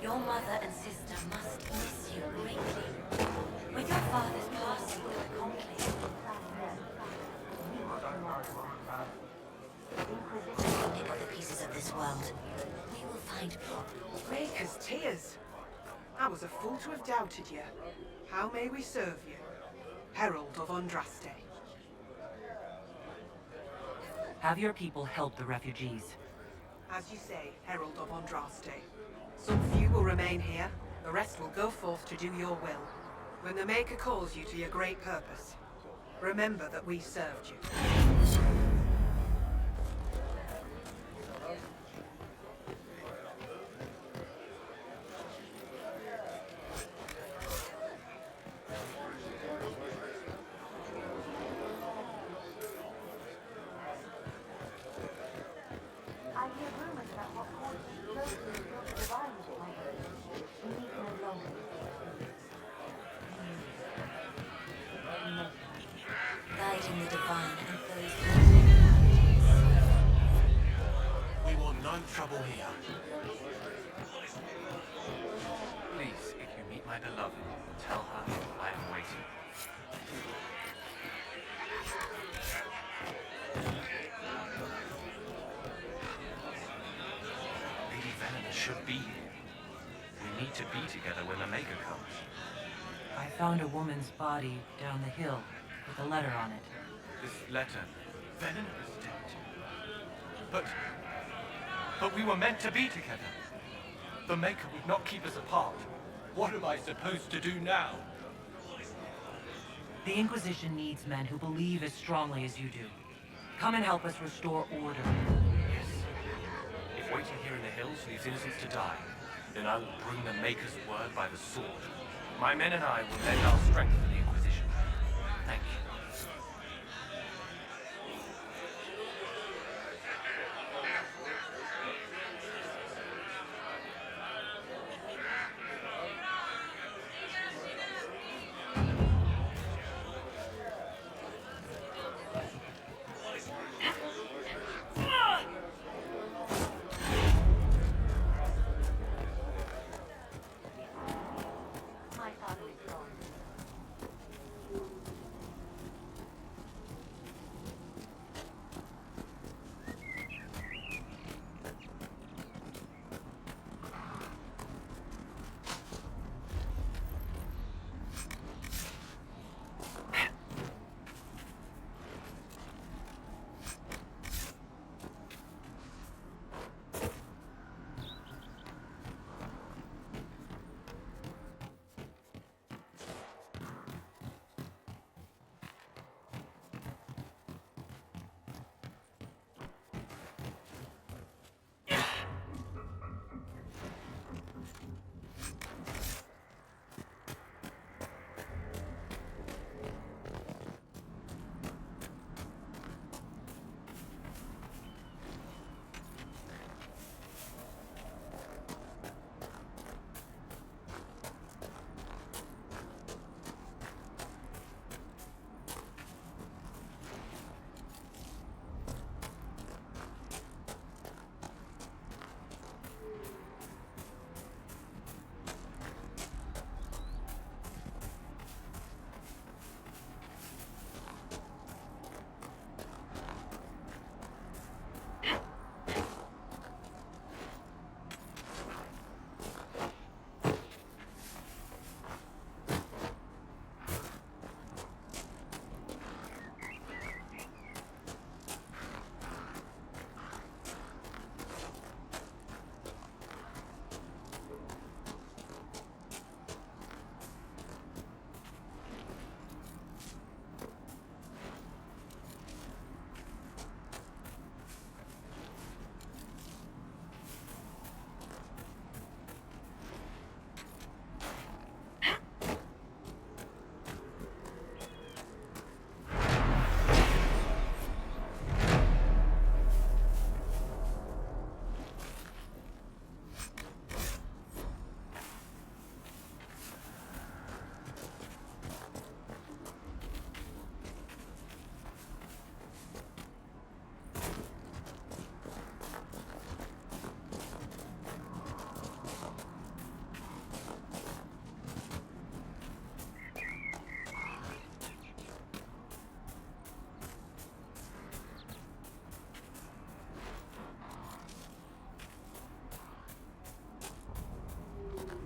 Your mother and sister must miss you greatly. With your father's passing of the conclave, pick up the pieces of this world. We will find peace. Maker's tears. I was a fool to have doubted you. How may we serve you? Herald of Andraste. Have your people help the refugees. As you say, Herald of Andraste. Some few will remain here, the rest will go forth to do your will. When the Maker calls you to your great purpose, remember that we served you. I hear rumors about what caused the explosion of the divine we need no longer. Guiding the divine and those We want no trouble here. Please, if you meet my beloved, tell her I am waiting. Lady Venona should be here. We need to be together when the Maker comes. I found a woman's body down the hill with a letter on it. This letter, Venona is dead. But we were meant to be together. The Maker would not keep us apart. What am I supposed to do now? The Inquisition needs men who believe as strongly as you do. Come and help us restore order. Yes. If waiting here in the hills leaves innocents to die, then I will bring the Maker's word by the sword. My men and I will lend our strength to the Inquisition. Thank you. my father is gone.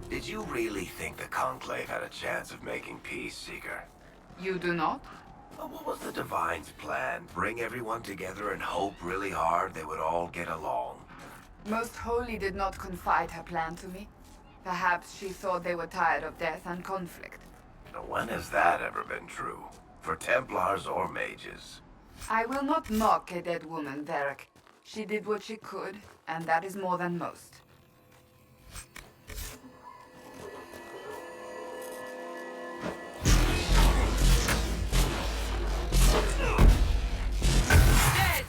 Did you really think the Conclave had a chance of making peace, Seeker? You do not? What was the Divine's plan? Bring everyone together and hope really hard they would all get along? Most Holy did not confide her plan to me. Perhaps she thought they were tired of death and conflict. Now, when has that ever been true? For Templars or mages? I will not mock a dead woman, Varric. She did what she could, and that is more than most. Dead!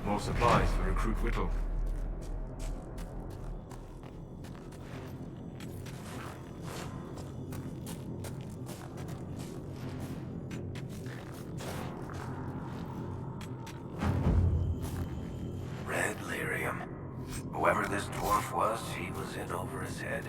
More supplies for Recruit Whittle. Red lyrium. Whoever this dwarf was, he was in over his head.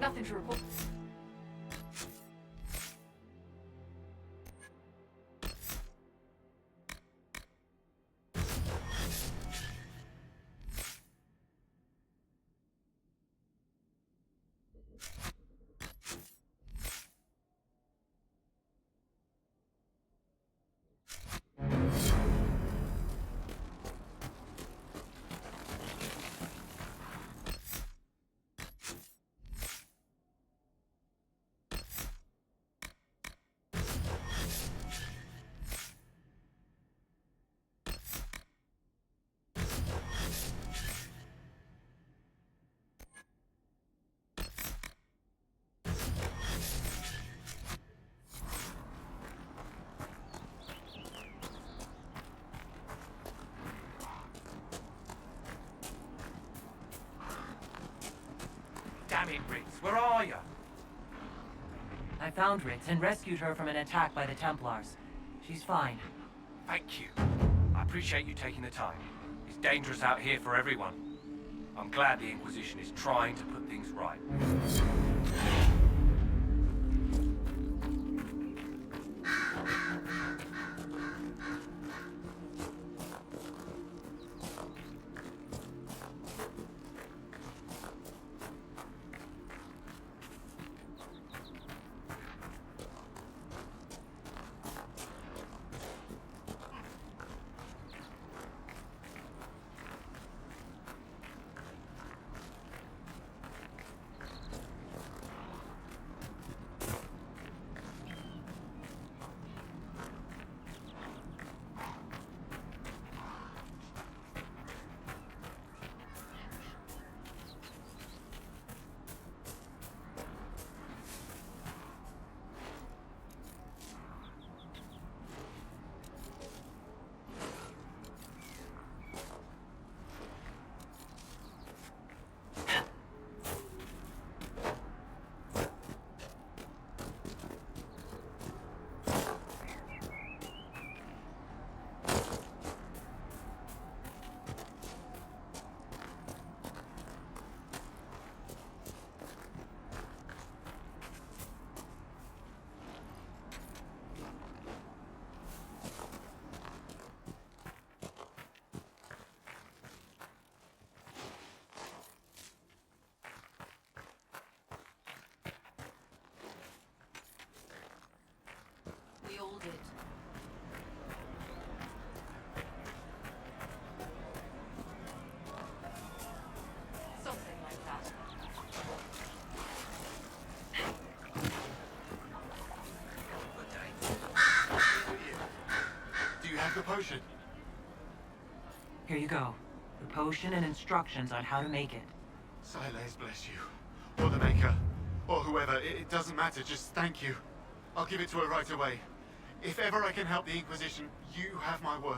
Nothing to report. Damn it, Ritz, where are you? I found Ritz and rescued her from an attack by the Templars. She's fine. Thank you. I appreciate you taking the time. It's dangerous out here for everyone. I'm glad the Inquisition is trying to put things right. We all did. Something like that. Do you have the potion? Here you go. The potion and instructions on how to make it. Silas bless you. Or the Maker. Or whoever. It doesn't matter. Just thank you. I'll give it to her right away. If ever I can help the Inquisition, you have my word.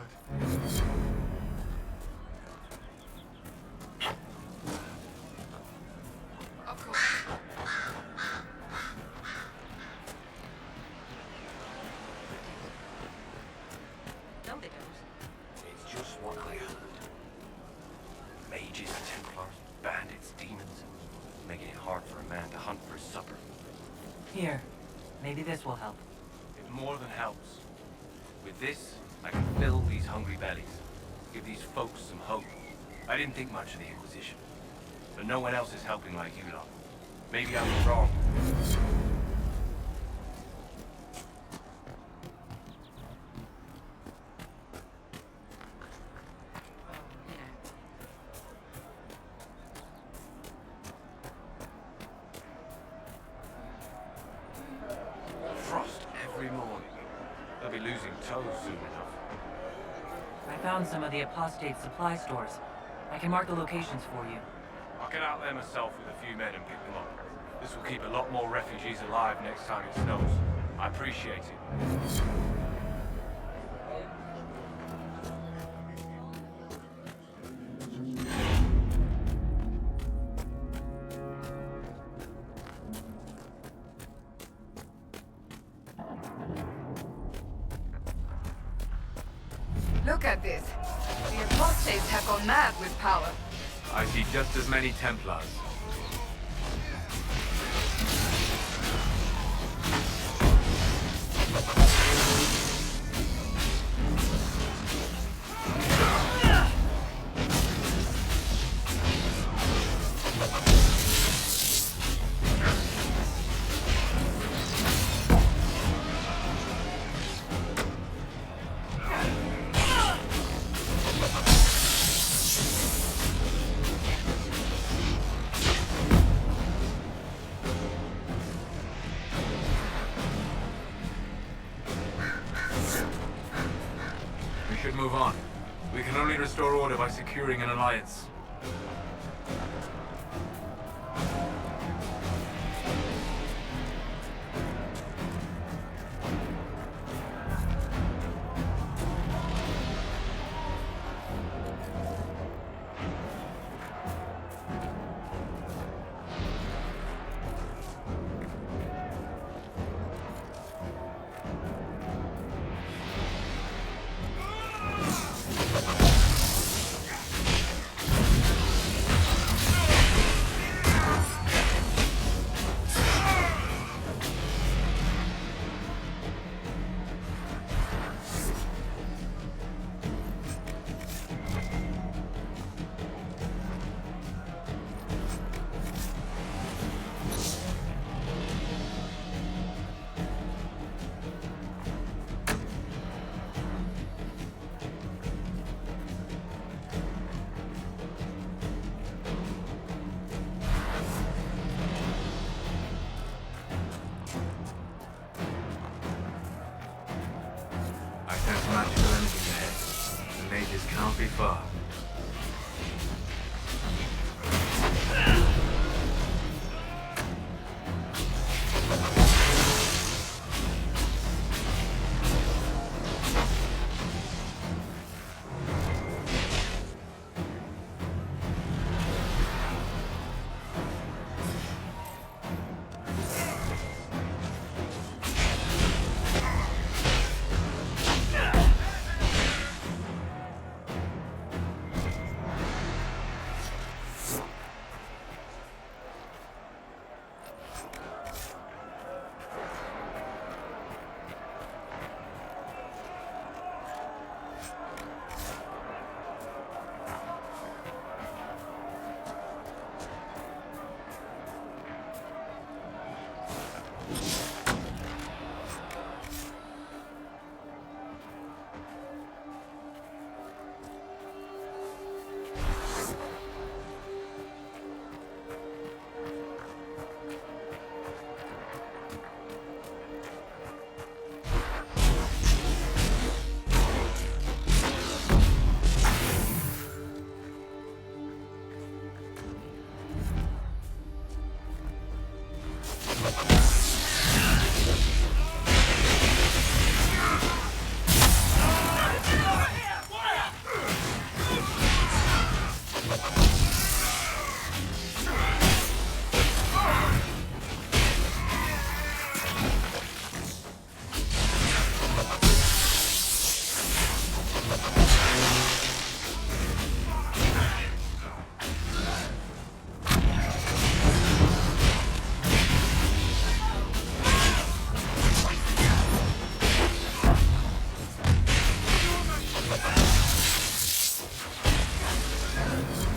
Of course. No, they don't. It's just what I heard. Mages, Templars, bandits, demons, making it hard for a man to hunt for his supper. Here. Maybe this will help. It more than helps. With this, I can fill these hungry bellies. Give these folks some hope. I didn't think much of the Inquisition. But no one else is helping like you lot. Maybe I'm wrong. Frost every morning. They'll be losing toes soon enough. I found some of the apostate supply stores. I can mark the locations for you. I'll get out there myself with a few men and pick them up. This will keep a lot more refugees alive next time it snows. I appreciate it. Look at this. The apostates have gone mad with power. I see just as many Templars. We should move on. We can only restore order by securing an alliance. I sense magical energy ahead. The mages can't be far.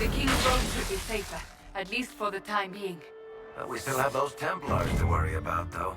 The King's Road should be safer, at least for the time being. We still have those Templars to worry about, though.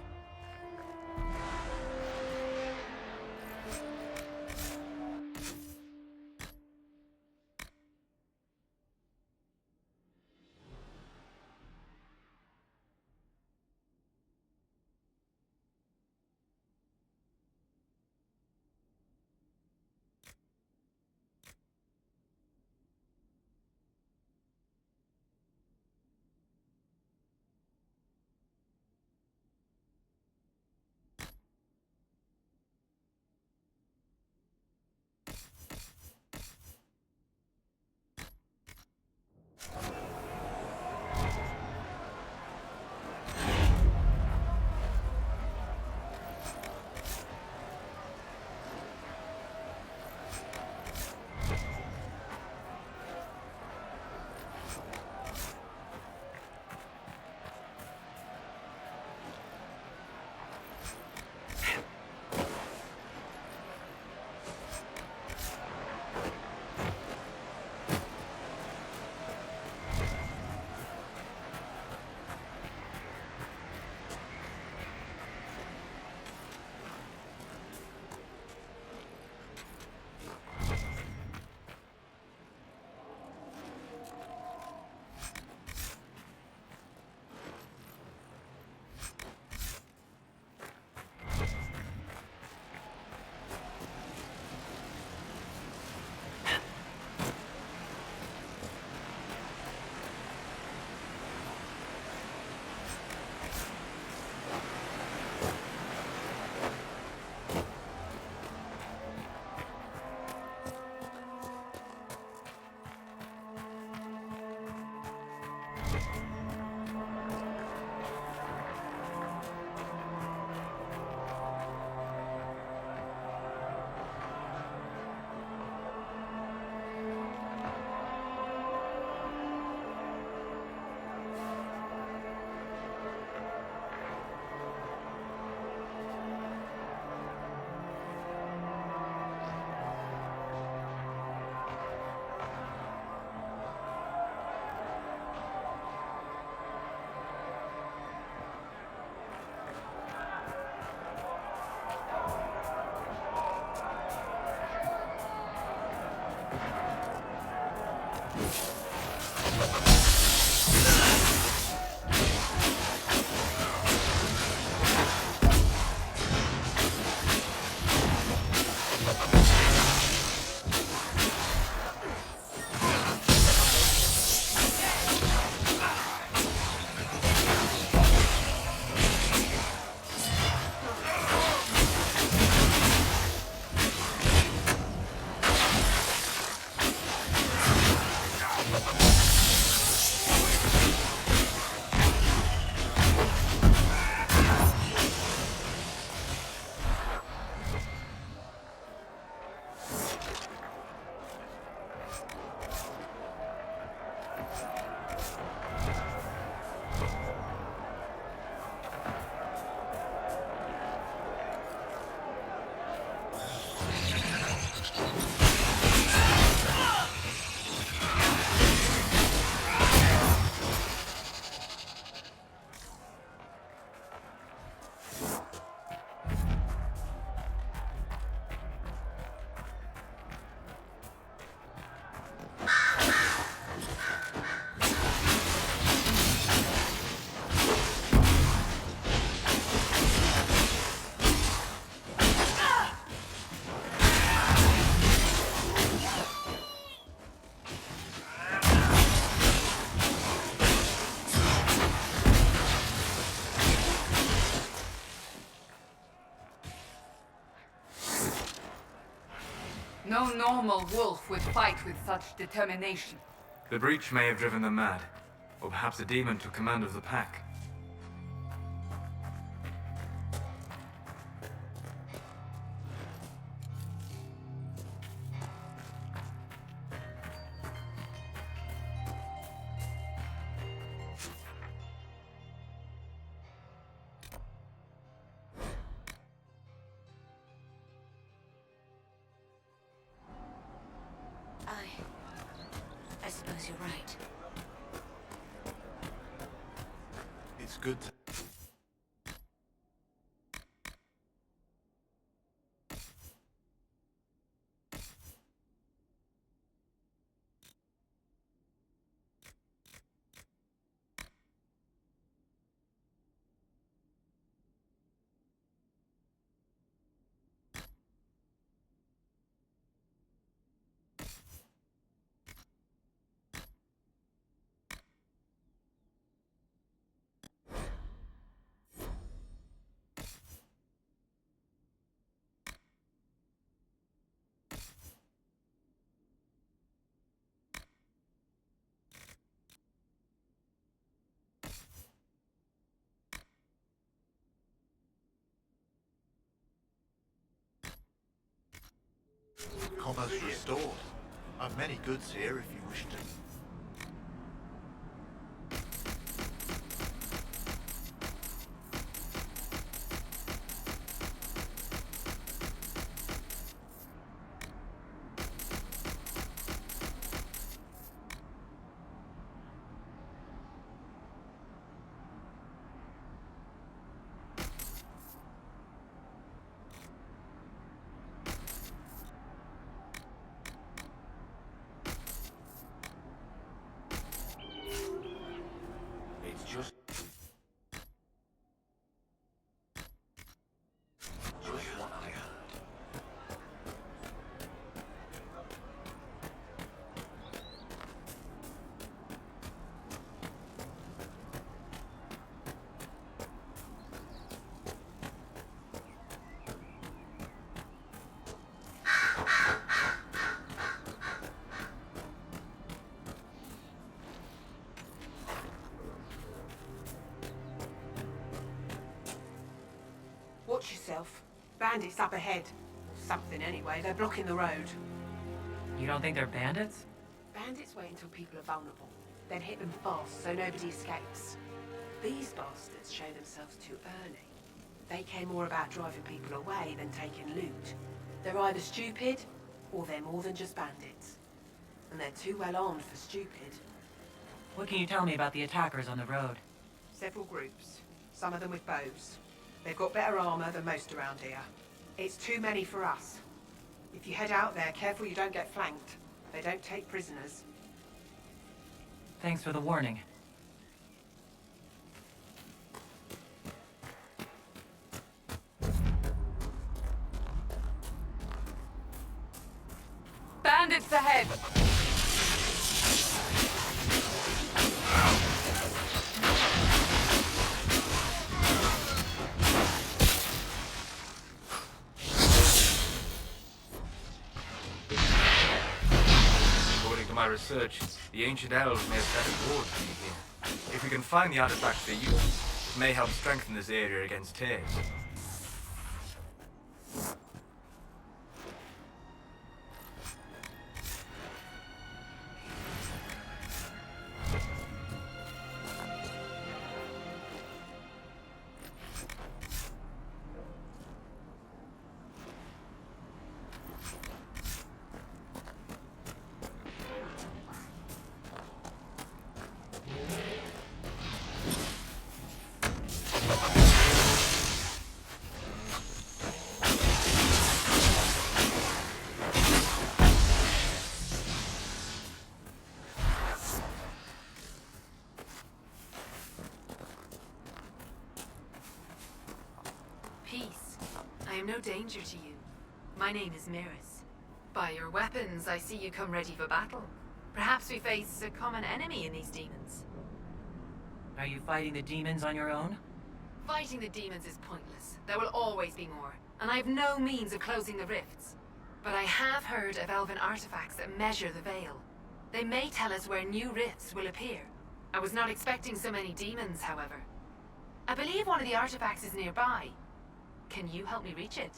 No normal wolf would fight with such determination. The breach may have driven them mad, or perhaps a demon took command of the pack. I suppose you're right. It's good to... Commerce restored. I've many goods here if you wish to. Watch yourself. Bandits up ahead. Something anyway, they're blocking the road. You don't think they're bandits? Bandits wait until people are vulnerable, then hit them fast so nobody escapes. These bastards show themselves too early. They care more about driving people away than taking loot. They're either stupid, or they're more than just bandits. And they're too well armed for stupid. What can you tell me about the attackers on the road? Several groups, some of them with bows. They've got better armor than most around here. It's too many for us. If you head out there, careful you don't get flanked. They don't take prisoners. Thanks for the warning. Bandits ahead! According to my research, the ancient elves may have set a ward to me here. If we can find the artifacts they use, it may help strengthen this area against tears. Peace. I am no danger to you. My name is Miris. By your weapons, I see you come ready for battle. Perhaps we face a common enemy in these demons. Are you fighting the demons on your own? Fighting the demons is pointless. There will always be more, and I have no means of closing the rifts. But I have heard of elven artifacts that measure the veil. They may tell us where new rifts will appear. I was not expecting so many demons, however. I believe one of the artifacts is nearby. Can you help me reach it?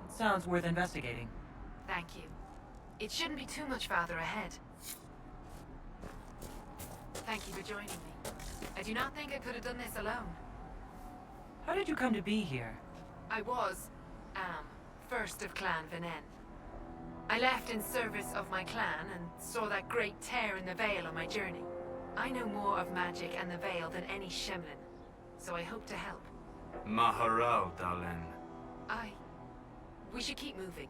It sounds worth investigating. Thank you. It shouldn't be too much farther ahead. Thank you for joining me. I do not think I could have done this alone. How did you come to be here? I am, first of Clan Venen. I left in service of my clan and saw that great tear in the Veil on my journey. I know more of magic and the Veil than any Shemlin, so I hope to help. Maharal, Dalen. We should keep moving.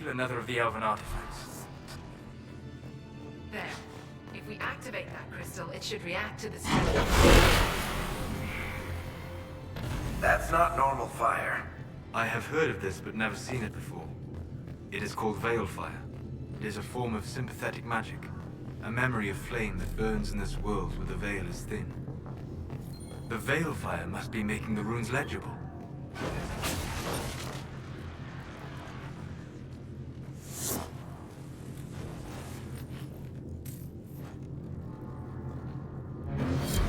Another of the elven artifacts. There. If we activate that crystal, it should react to the stone. That's not normal fire. I have heard of this, but never seen it before. It is called Veil Fire. It is a form of sympathetic magic. A memory of flame that burns in this world where the veil is thin. The Veil Fire must be making the runes legible.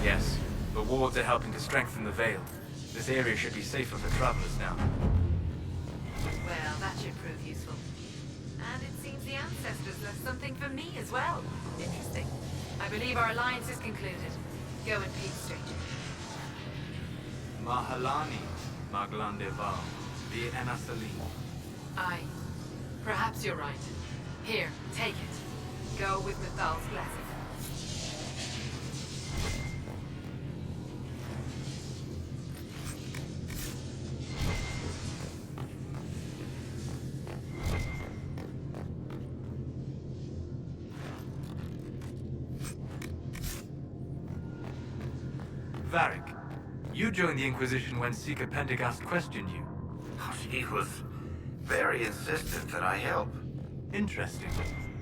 Yes, the wards are helping to strengthen the veil. This area should be safer for travelers now. Well, that should prove useful. And it seems the ancestors left something for me as well. Interesting. I believe our alliance is concluded. Go in peace, stranger. Mahalani, Maglandeval, the Enasali. Perhaps you're right. Here, take it. Go with Mithal's blessing. Varric, you joined the Inquisition when Seeker Pendergast questioned you. She was very insistent that I help. Interesting.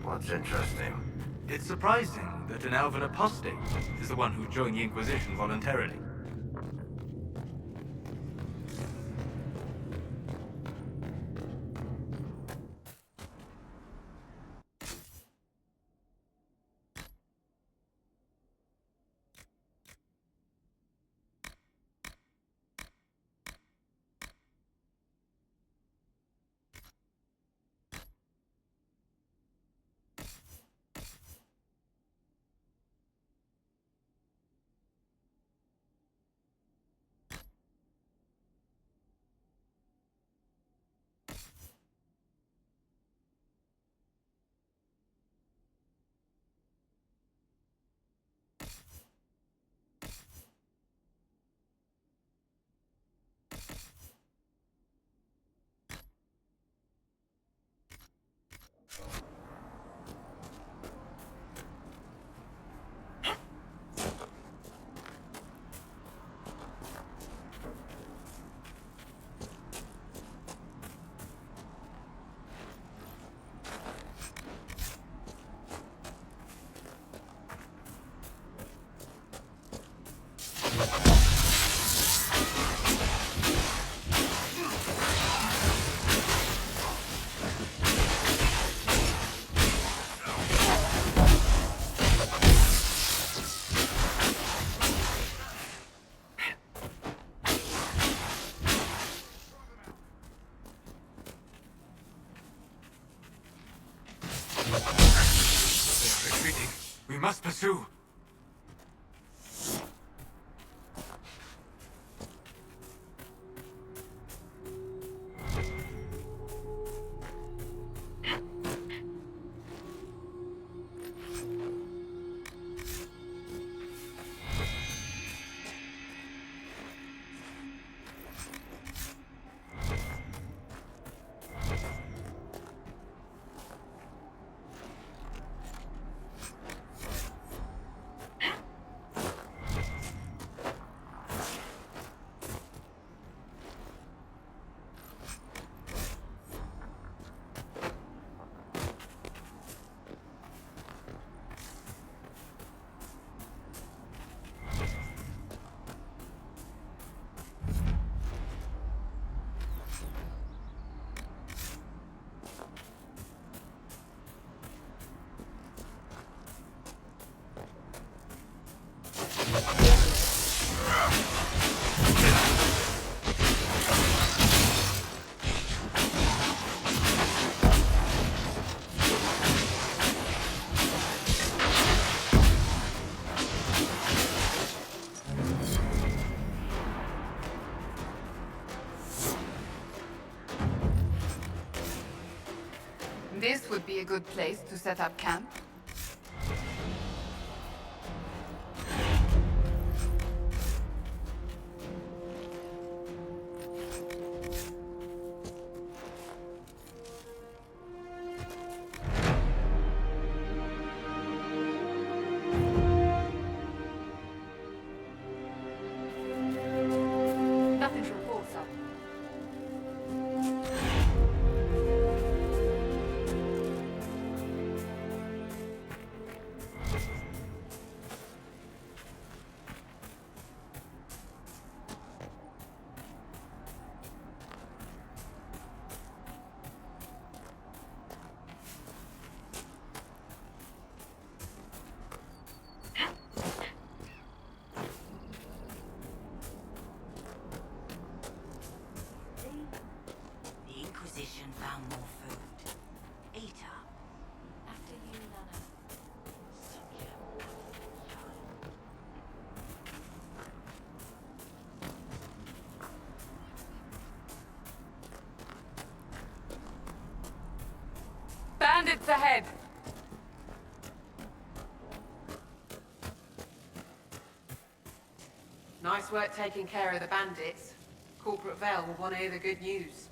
What's interesting? It's surprising that an elven apostate is the one who joined the Inquisition voluntarily. must pursue. This would be a good place to set up camp. Nothing to report, sir. The Inquisition found more food. Eat up. After you, Nana. Bandits ahead! Nice work taking care of the bandits. Corporate Vale will want to hear the good news.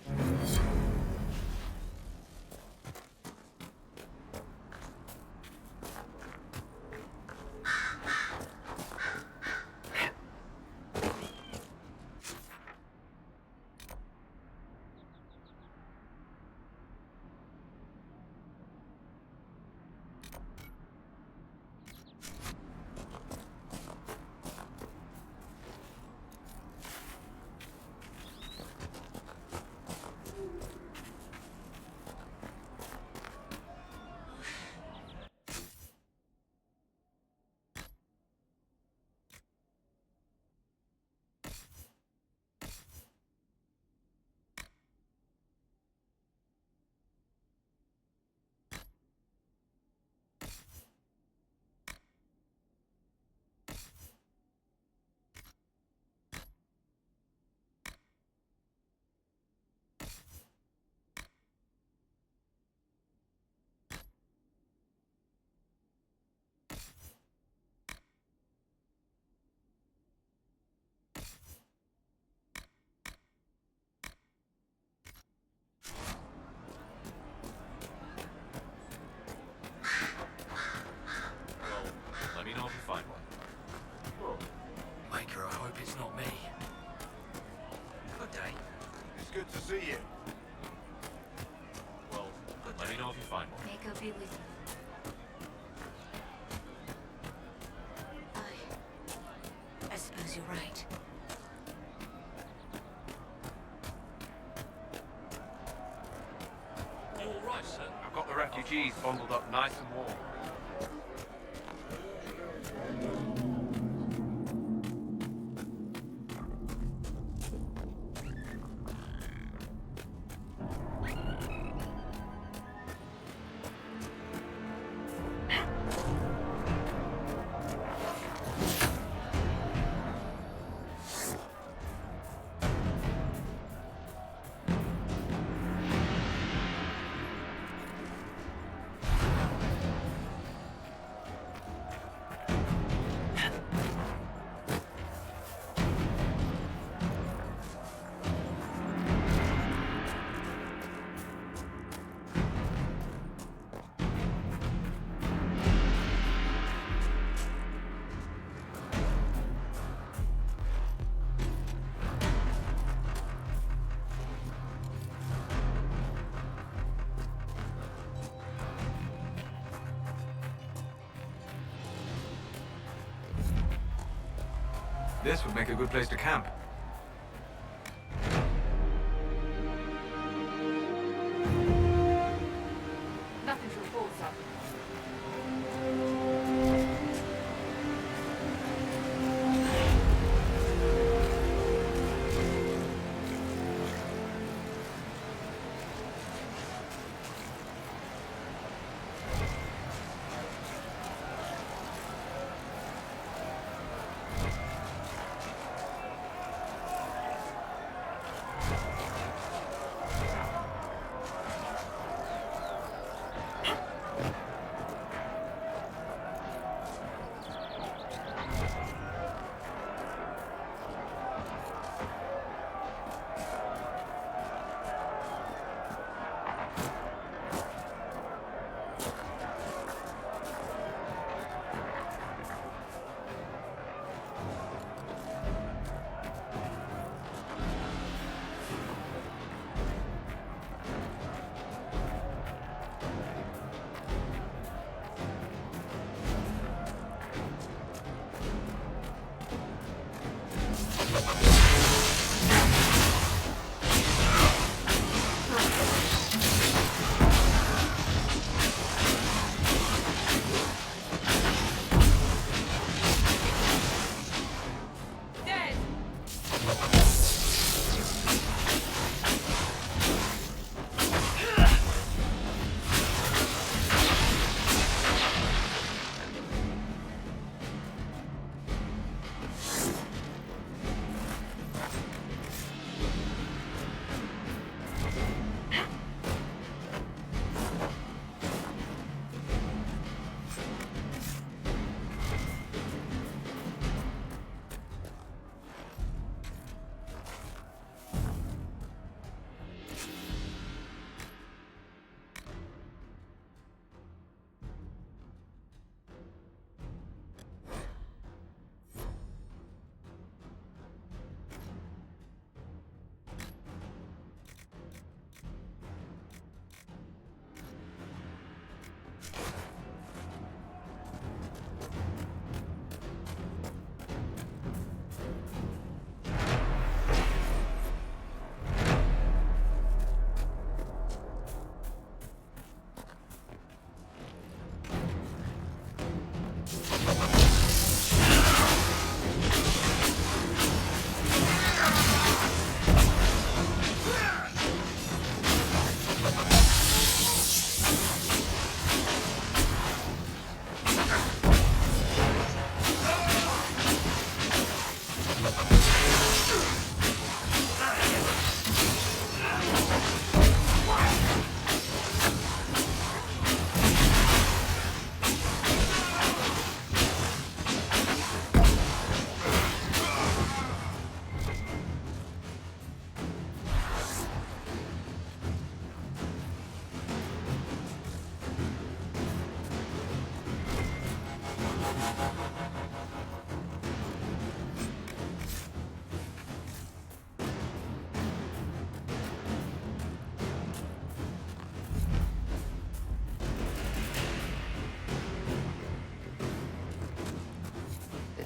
Let me know if you find one. Maker, I hope it's not me. Good day. It's good to see you. Well, let me know if you find one. Make a be with you. I suppose you're right. All right, sir. I've got the refugees bundled up nice and warm. This would make a good place to camp. Nothing to report, sir.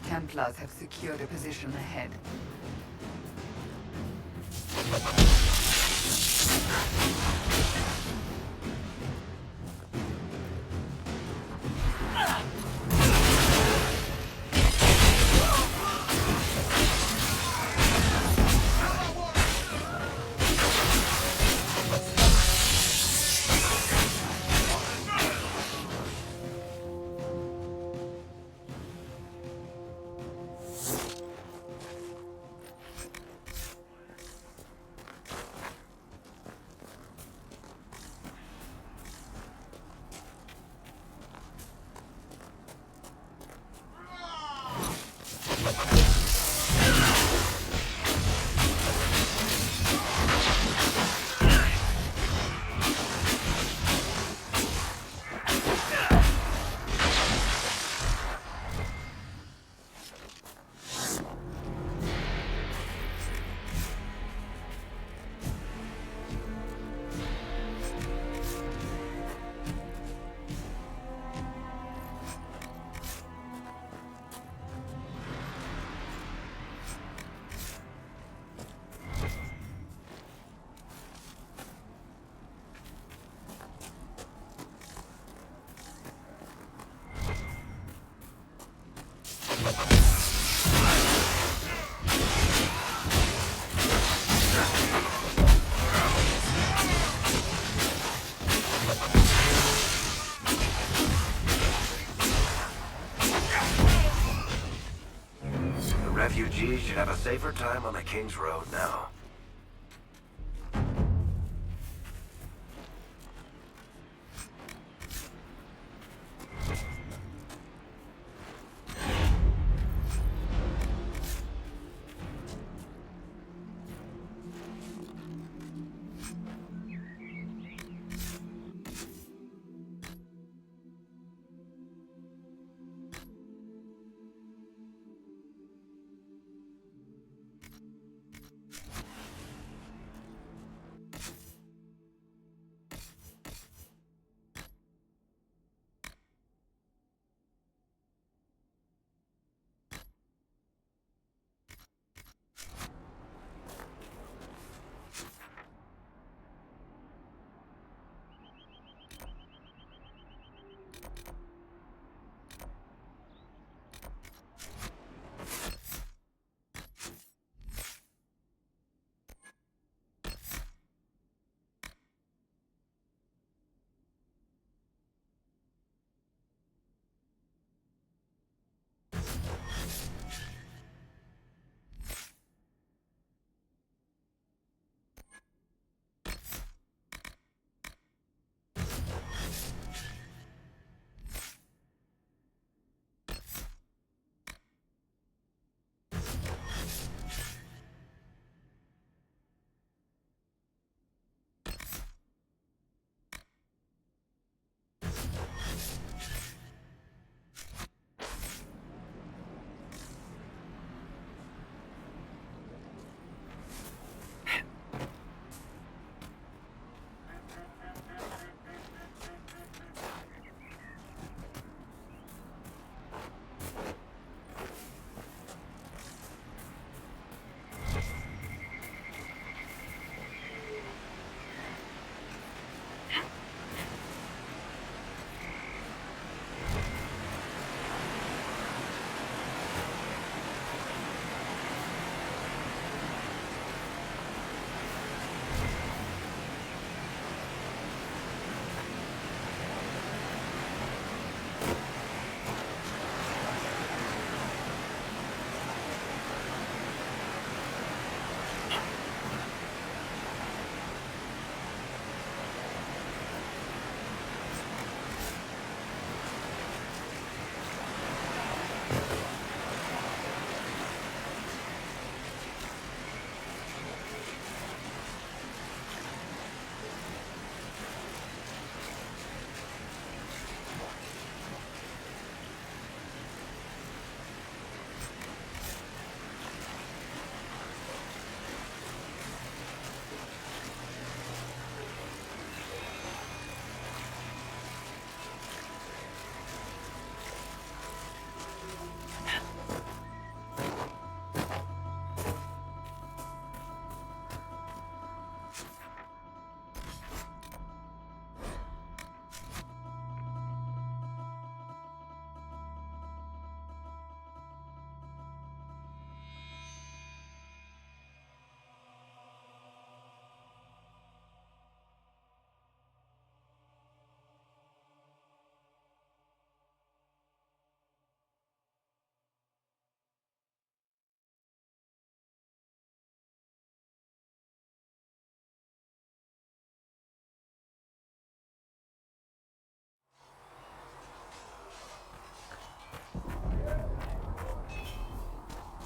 Templars have secured a position ahead. Refugees should have a safer time on the King's Road now.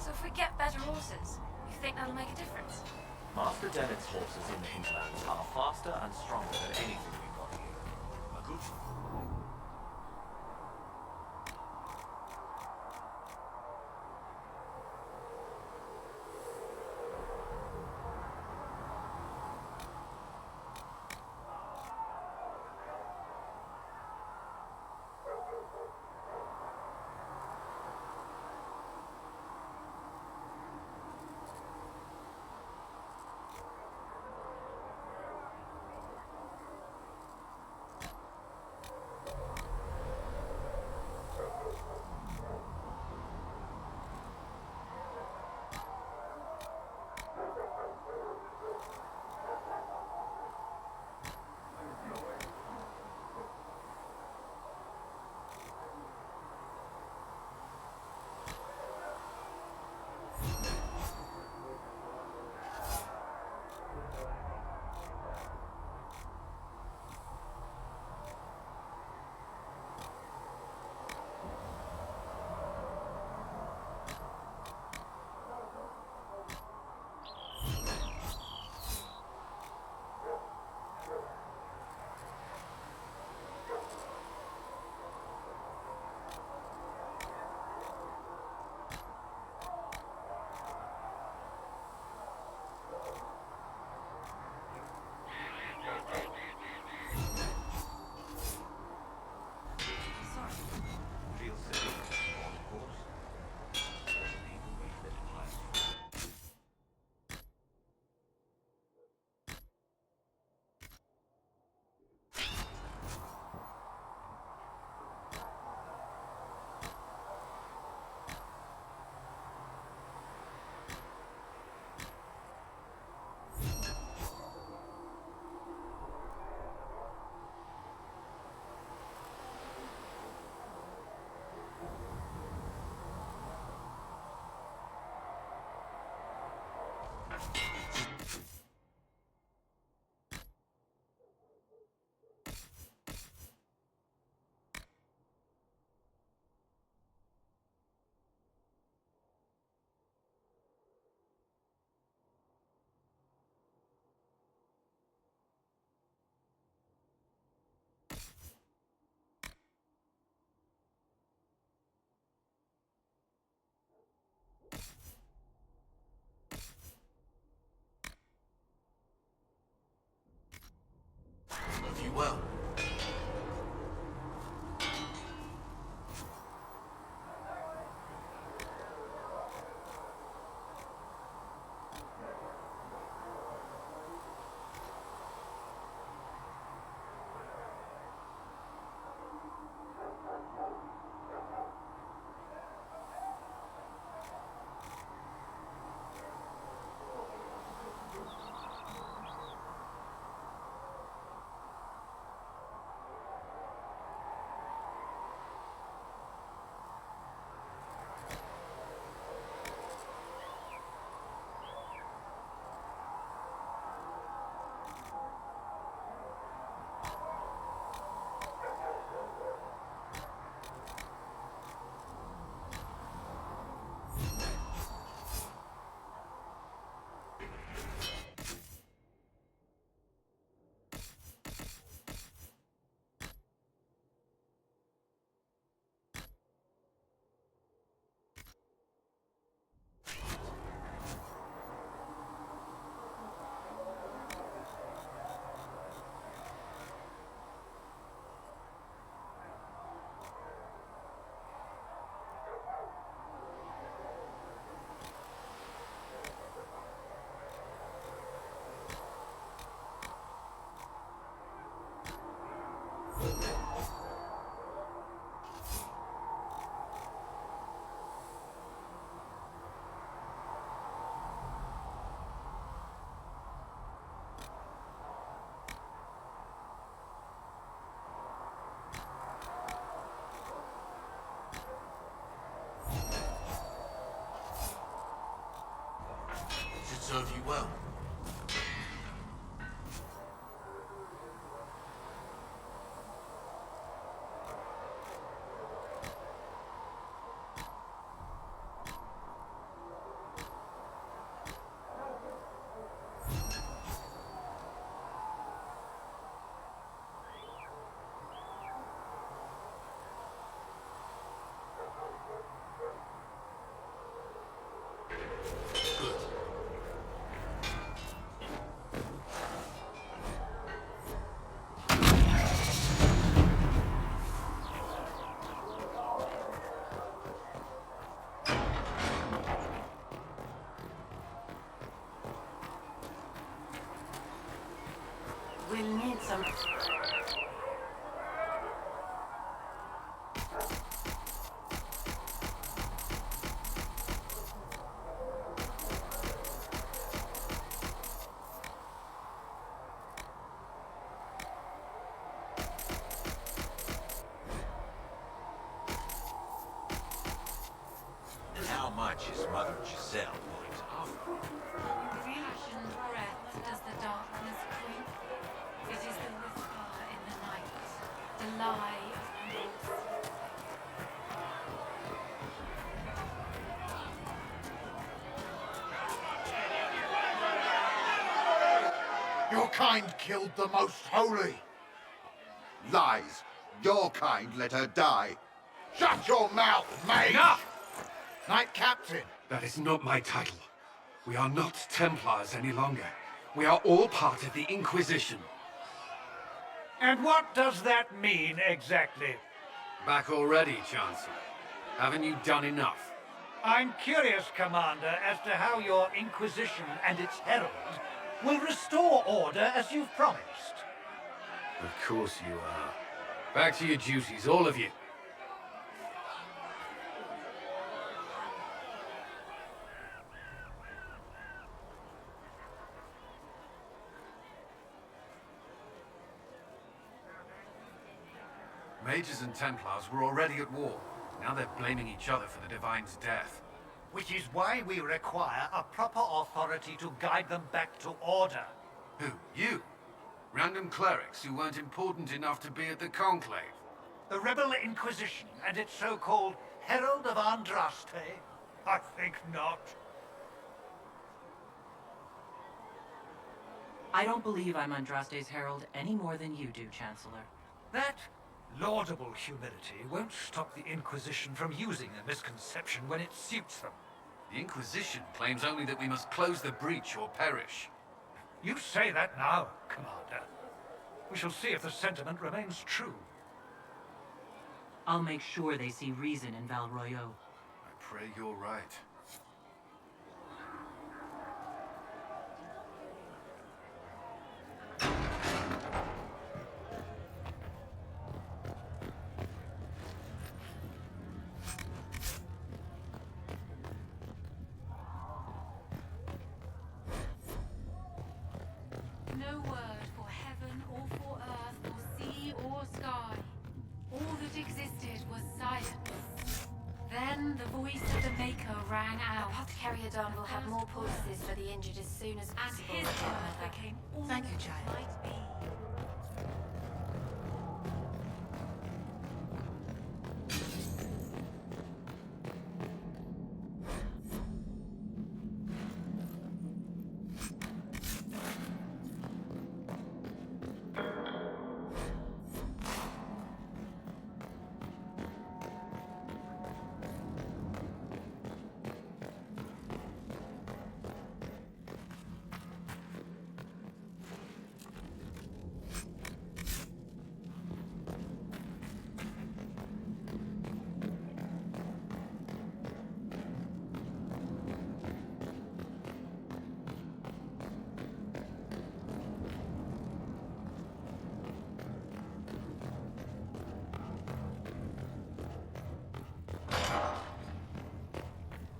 So if we get better horses, you think that'll make a difference? Master Dennett's horses in the hinterlands are faster and stronger than anything we've got here. A good well. Should serve you well. We'll need some... And how much is Mother Giselle going to offer? Passion breath does the darkness creep. It is the whisper in the night, the lie of peace. Your kind killed the most holy. Lies. Your kind let her die. Shut your mouth, mate! Enough! Knight Captain. That is not my title. We are not Templars any longer. We are all part of the Inquisition. And what does that mean exactly? Back already, Chancellor. Haven't you done enough? I'm curious, Commander, as to how your Inquisition and its herald will restore order as you've promised. Of course you are. Back to your duties, all of you. Mages and Templars were already at war. Now they're blaming each other for the Divine's death. Which is why we require a proper authority to guide them back to order. Who? You? Random clerics who weren't important enough to be at the Conclave? The Rebel Inquisition and its so-called Herald of Andraste? I think not. I don't believe I'm Andraste's herald any more than you do, Chancellor. That laudable humility won't stop the Inquisition from using a misconception when it suits them. The Inquisition claims only that we must close the breach or perish. You say that now, Commander. We shall see if the sentiment remains true. I'll make sure they see reason in Val Royeaux. I pray you're right. No word for heaven or for earth or sea or sky. All that existed was silence. Then the voice of the Maker rang out. Apothecary Adon will have more poultices for the injured as soon as And possible. his word became all Thank you, that child. might be.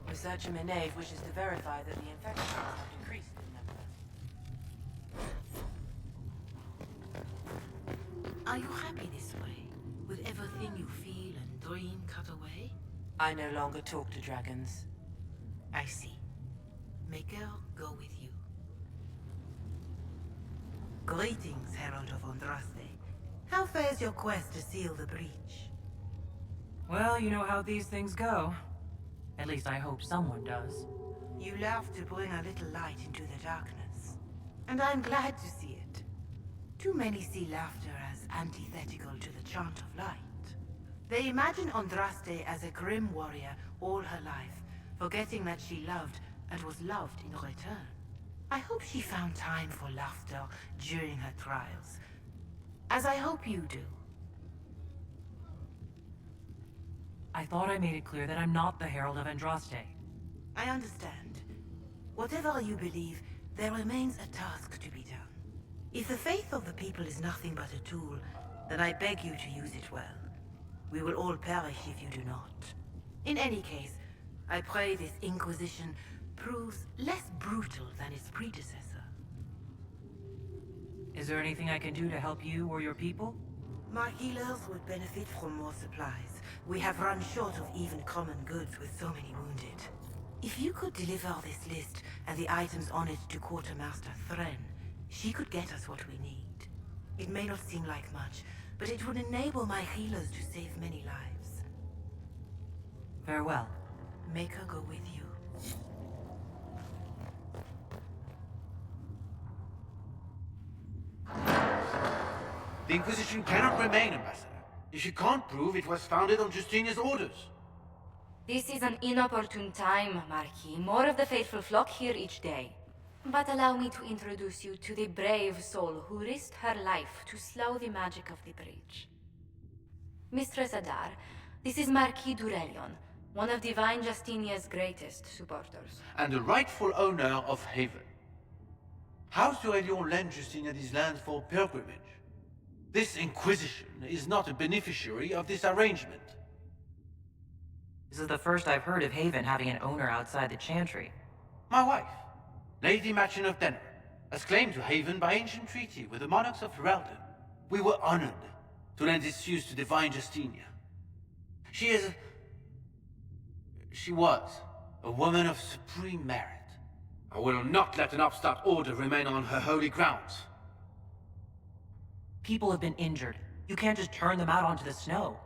Researcher Menave wishes to verify that the infection has not increased in number. Are you happy this way? With everything you feel and dream cut away? I no longer talk to dragons. I see. Maker, go with you. Greetings, Herald of Andraste. How fares your quest to seal the breach? Well, you know how these things go. At least I hope someone does. You love to bring a little light into the darkness. And I'm glad to see it. Too many see laughter as antithetical to the chant of light. They imagine Andraste as a grim warrior all her life, forgetting that she loved and was loved in return. I hope she found time for laughter during her trials, as I hope you do. I thought I made it clear that I'm not the Herald of Andraste. I understand. Whatever you believe, there remains a task to be done. If the faith of the people is nothing but a tool, then I beg you to use it well. We will all perish if you do not. In any case, I pray this Inquisition proves less brutal than its predecessor. Is there anything I can do to help you or your people? My healers would benefit from more supplies. We have run short of even common goods with so many wounded. If you could deliver this list and the items on it to Quartermaster Thren, she could get us what we need. It may not seem like much, but it would enable my healers to save many lives. Farewell. Make her go with you. The Inquisition cannot remain, Ambassador, if you can't prove it was founded on Justinia's orders. This is an inopportune time, Marquis. More of the faithful flock here each day. But allow me to introduce you to the brave soul who risked her life to slow the magic of the breach. Mistress Adar, this is Marquis Durelion, one of Divine Justinia's greatest supporters. And the rightful owner of Haven. House Durelion lent Justinia these lands for pilgrimage. This Inquisition is not a beneficiary of this arrangement. This is the first I've heard of Haven having an owner outside the Chantry. My wife, Lady Machin of Denner, has claimed to Haven by ancient treaty with the monarchs of Ferelden. We were honored to lend its use to Divine Justinia. She was a woman of supreme merit. I will not let an upstart order remain on her holy grounds. People have been injured. You can't just turn them out onto the snow.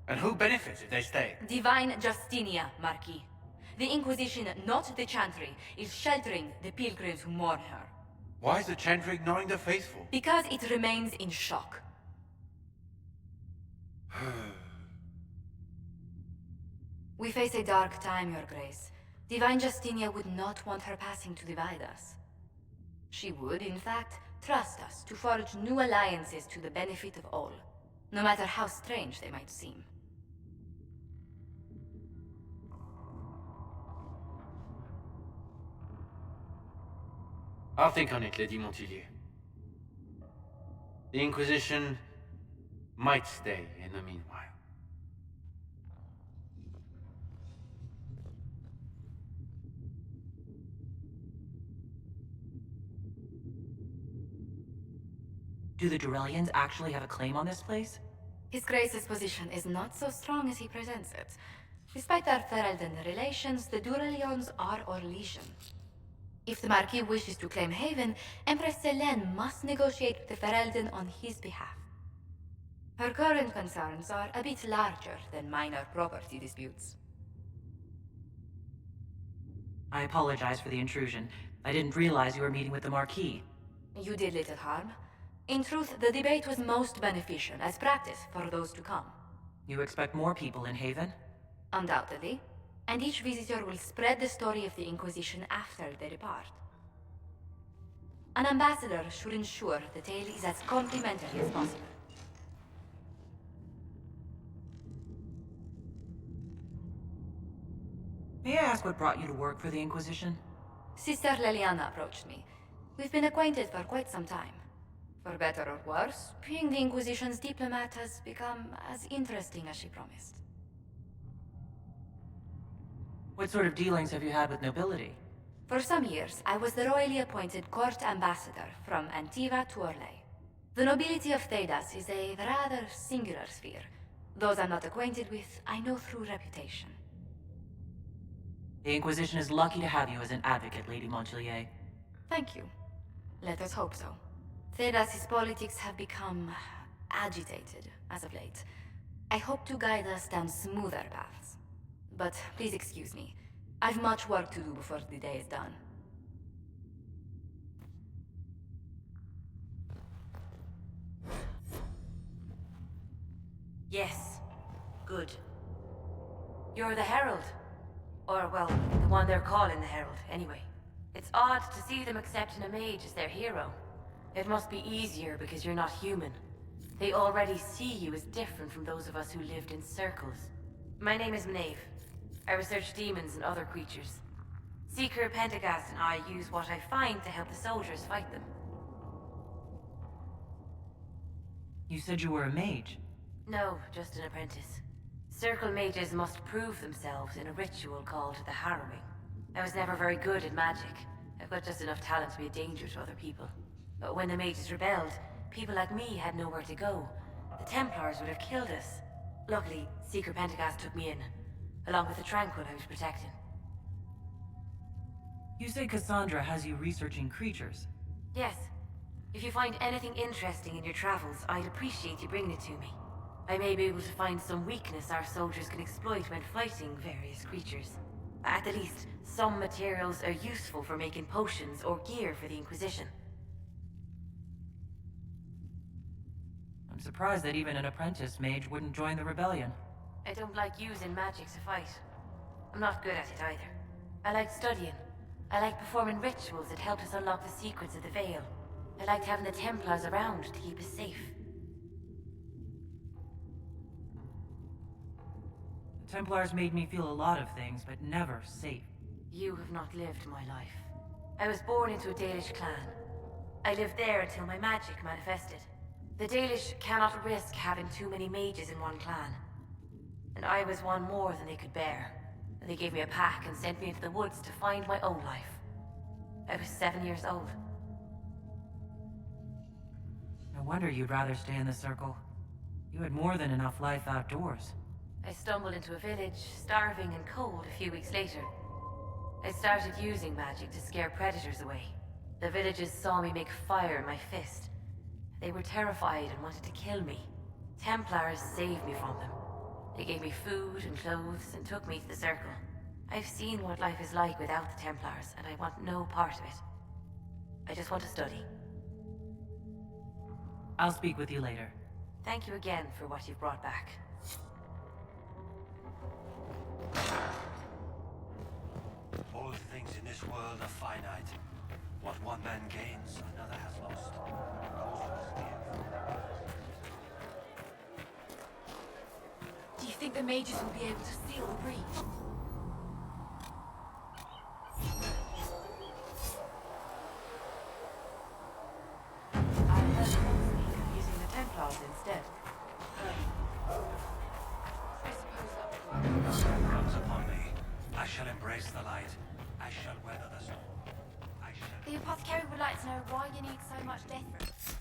And who benefits if they stay? Divine Justinia, Marquis. The Inquisition, not the Chantry, is sheltering the pilgrims who mourn her. Why is the Chantry ignoring the faithful? Because it remains in shock. We face a dark time, Your Grace. Divine Justinia would not want her passing to divide us. She would, in fact, Trust us to forge new alliances to the benefit of all, no matter how strange they might seem. I'll think on it, Lady Montillier. The Inquisition might stay in the meanwhile. Do the Durellians actually have a claim on this place? His Grace's position is not so strong as he presents it. Despite our Ferelden relations, the Durellions are Orlesian. If the Marquis wishes to claim Haven, Empress Selene must negotiate with the Ferelden on his behalf. Her current concerns are a bit larger than minor property disputes. I apologize for the intrusion. I didn't realize you were meeting with the Marquis. You did little harm. In truth, the debate was most beneficial as practice for those to come. You expect more people in Haven? Undoubtedly. And each visitor will spread the story of the Inquisition after they depart. An ambassador should ensure the tale is as complimentary as possible. May I ask what brought you to work for the Inquisition? Sister Leliana approached me. We've been acquainted for quite some time. For better or worse, being the Inquisition's diplomat has become as interesting as she promised. What sort of dealings have you had with nobility? For some years, I was the royally appointed court ambassador from Antiva to Orlais. The nobility of Thedas is a rather singular sphere. Those I'm not acquainted with, I know through reputation. The Inquisition is lucky to have you as an advocate, Lady Montillier. Thank you. Let us hope so. Thedas's politics have become agitated as of late. I hope to guide us down smoother paths. But please excuse me. I've much work to do before the day is done. Yes. Good. You're the Herald. Or, well, the one they're calling the Herald, anyway. It's odd to see them accepting a mage as their hero. It must be easier because you're not human. They already see you as different from those of us who lived in circles. My name is Maeve. I research demons and other creatures. Seeker Pentagast and I use what I find to help the soldiers fight them. You said you were a mage. No, just an apprentice. Circle mages must prove themselves in a ritual called the Harrowing. I was never very good at magic. I've got just enough talent to be a danger to other people. But when the mages rebelled, people like me had nowhere to go. The Templars would have killed us. Luckily, Seeker Pentagast took me in, along with the Tranquil I was protecting. You say Cassandra has you researching creatures. Yes. If you find anything interesting in your travels, I'd appreciate you bringing it to me. I may be able to find some weakness our soldiers can exploit when fighting various creatures. At the least, some materials are useful for making potions or gear for the Inquisition. I'm surprised that even an apprentice mage wouldn't join the rebellion. I don't like using magic to fight. I'm not good at it either. I like studying. I like performing rituals that help us unlock the secrets of the Veil. I liked having the Templars around to keep us safe. The Templars made me feel a lot of things, but never safe. You have not lived my life. I was born into a Dalish clan. I lived there until my magic manifested. The Dalish cannot risk having too many mages in one clan. And I was one more than they could bear. They gave me a pack and sent me into the woods to find my own life. I was 7 years old. No wonder you'd rather stay in the circle. You had more than enough life outdoors. I stumbled into a village, starving and cold a few weeks later. I started using magic to scare predators away. The villagers saw me make fire in my fist. They were terrified and wanted to kill me. Templars saved me from them. They gave me food and clothes and took me to the circle. I've seen what life is like without the Templars, and I want no part of it. I just want to study. I'll speak with you later. Thank you again for what you've brought back. All things in this world are finite. What one man gains, another has lost. Do you think the mages will be able to seal the breach? I heard someone speak of using the Templars instead. Comes upon me. I shall embrace the light. I shall weather the storm. The apothecary would like to know why you need so much death.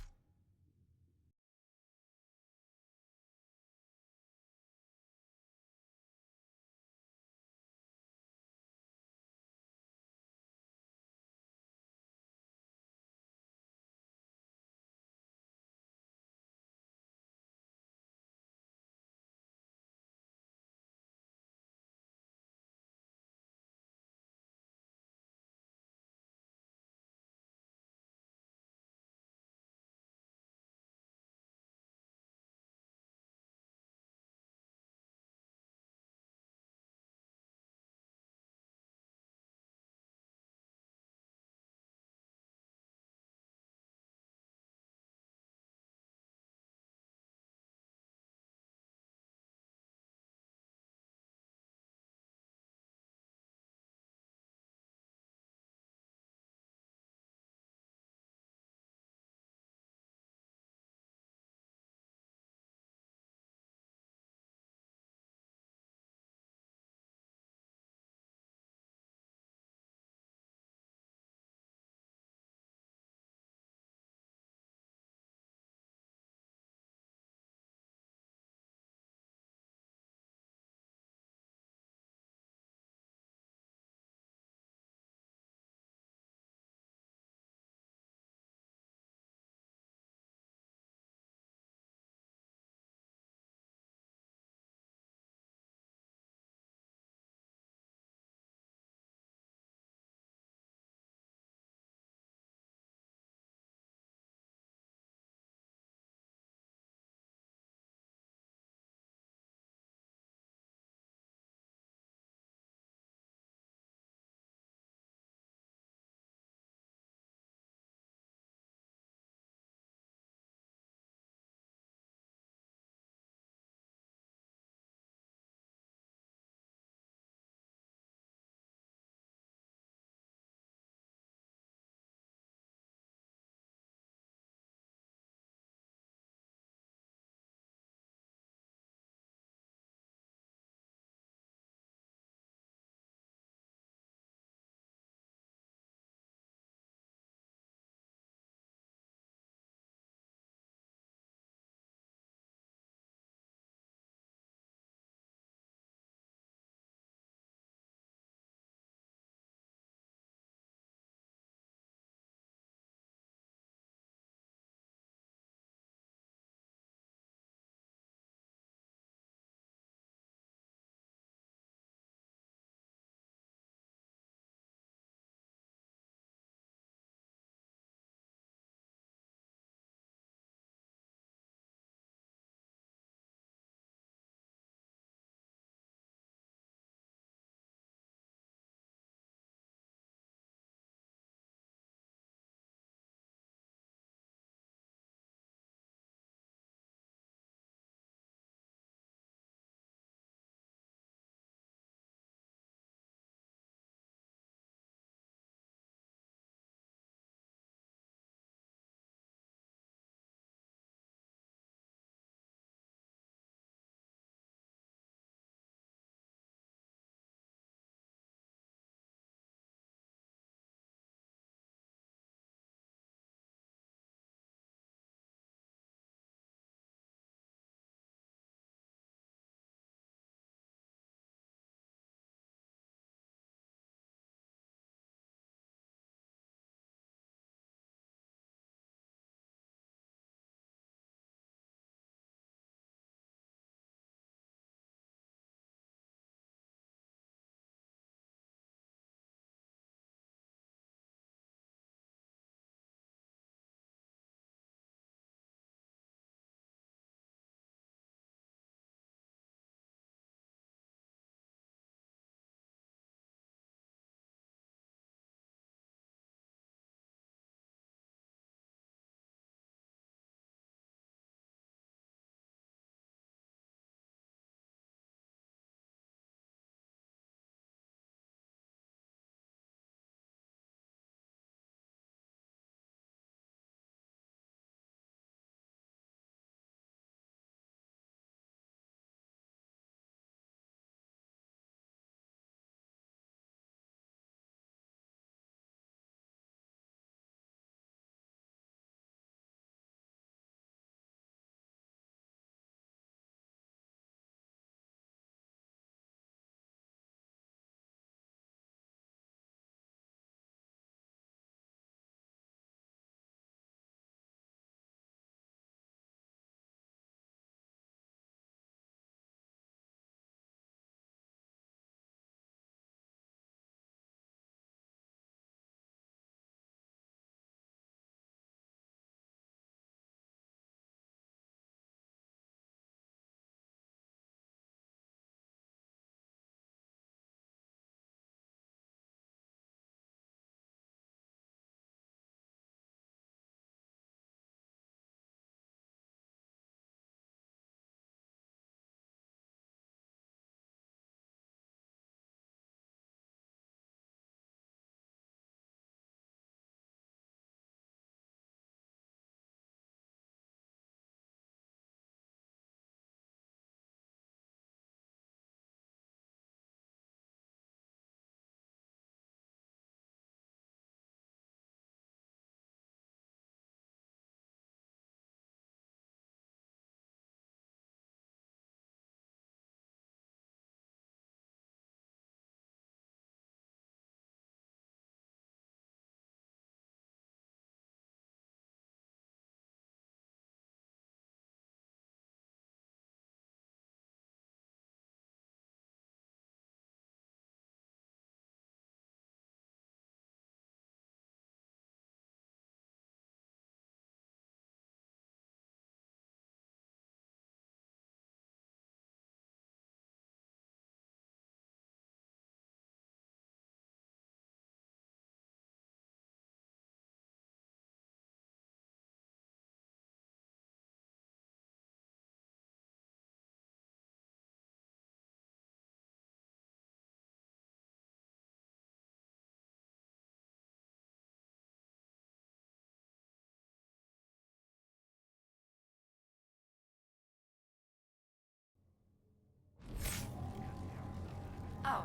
Oh,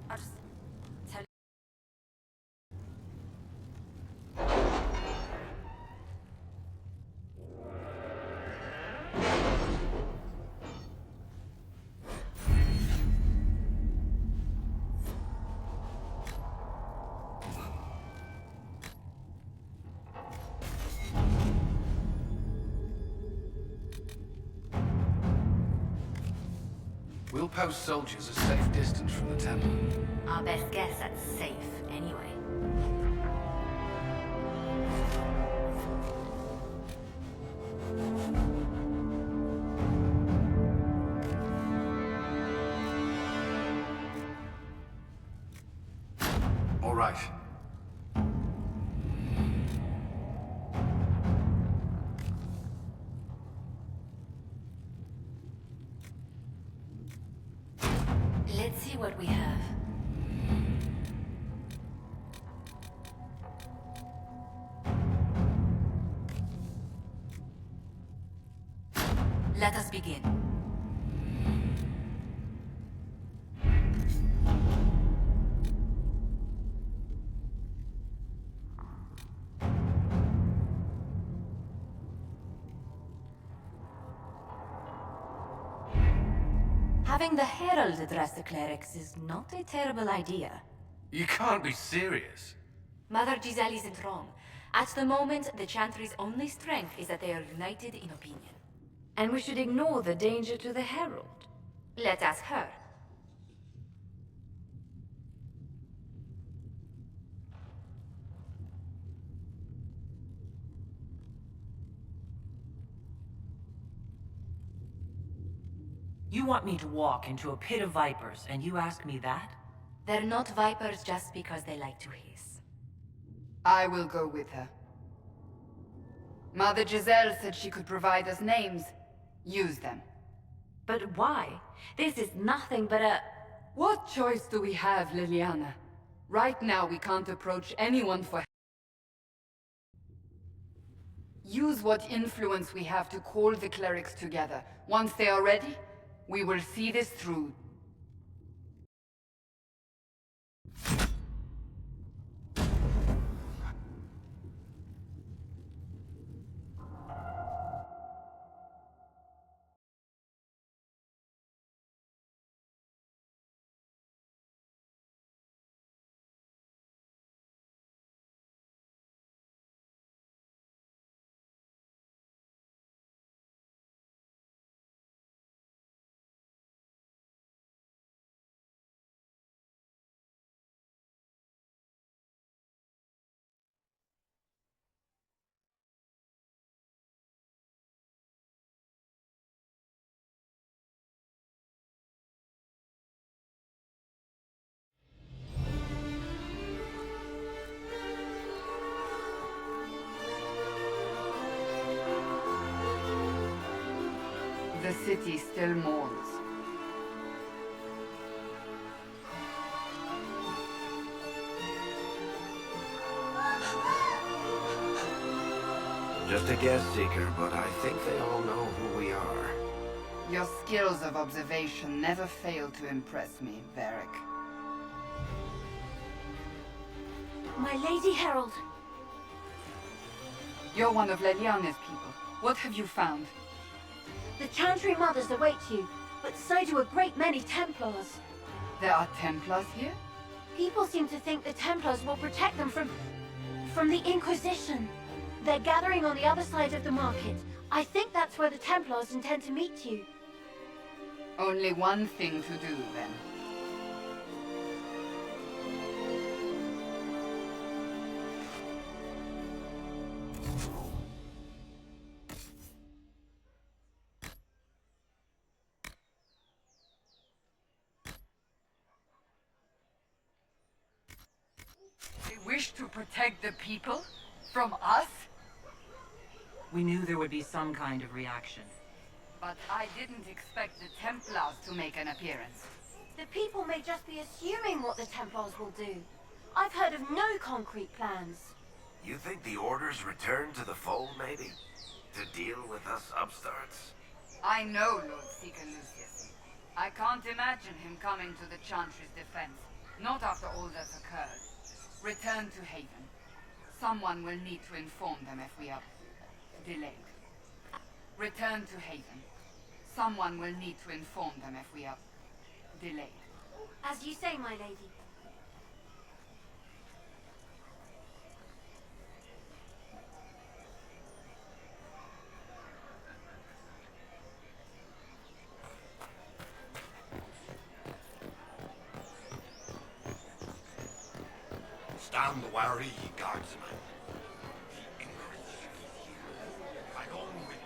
I'll just tell you. We'll post soldiers a safe distance from the temple. Our best guess that's safe, anyway. All right. Let's see what we have. Let us begin. Having the Herald address the clerics is not a terrible idea. You can't be serious. Mother Giselle isn't wrong. At the moment, the Chantry's only strength is that they are united in opinion. And we should ignore the danger to the Herald. Let's ask her. You want me to walk into a pit of vipers, and you ask me that? They're not vipers just because they like to hiss. I will go with her. Mother Giselle said she could provide us names. Use them. But why? This is nothing but a... What choice do we have, Liliana? Right now we can't approach anyone for... Use what influence we have to call the clerics together. Once they are ready, we will see this through. The city still mourns. Just a guest seeker, but I think they all know who we are. Your skills of observation never fail to impress me, Varric. My Lady Herald. You're one of Leliana's people. What have you found? The Chantry Mothers await you, but so do a great many Templars. There are Templars here? People seem to think the Templars will protect them from the Inquisition. They're gathering on the other side of the market. I think that's where the Templars intend to meet you. Only one thing to do, then. They wish to protect the people? From us? We knew there would be some kind of reaction. But I didn't expect the Templars to make an appearance. The people may just be assuming what the Templars will do. I've heard of no concrete plans. You think the Order's return to the fold, maybe? To deal with us upstarts? I know, Lord Seeker Lucius. I can't imagine him coming to the Chantry's defense. Not after all that's occurred. Return to Haven. Someone will need to inform them if we are delayed. Return to Haven. Someone will need to inform them if we are delayed. As you say, my lady. Stand wary, ye guardsmen. Right on with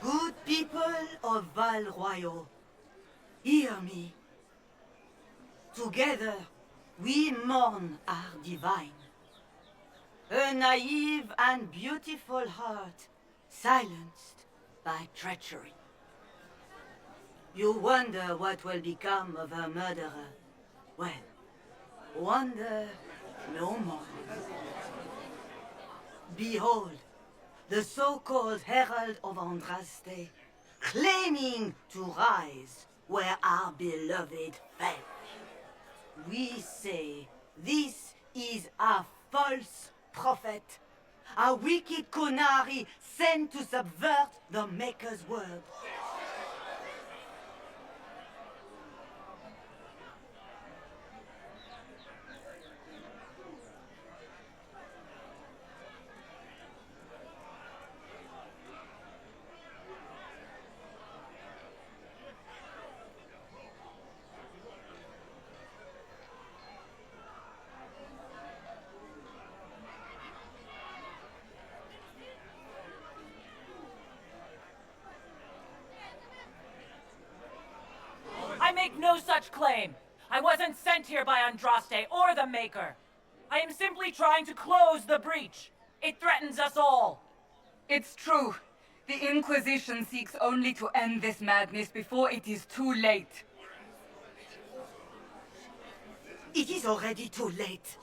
Good people of Val Royal, hear me. Together, we mourn our divine. A naive and beautiful heart, silenced by treachery. You wonder what will become of her murderer. Well, wonder no more. Behold, the so-called Herald of Andraste, claiming to rise where our beloved fell. We say this is a false prophet, a wicked Kunari sent to subvert the Maker's word. I make no such claim. I wasn't sent here by Andraste or the Maker. I am simply trying to close the breach. It threatens us all. It's true. The Inquisition seeks only to end this madness before it is too late. It is already too late.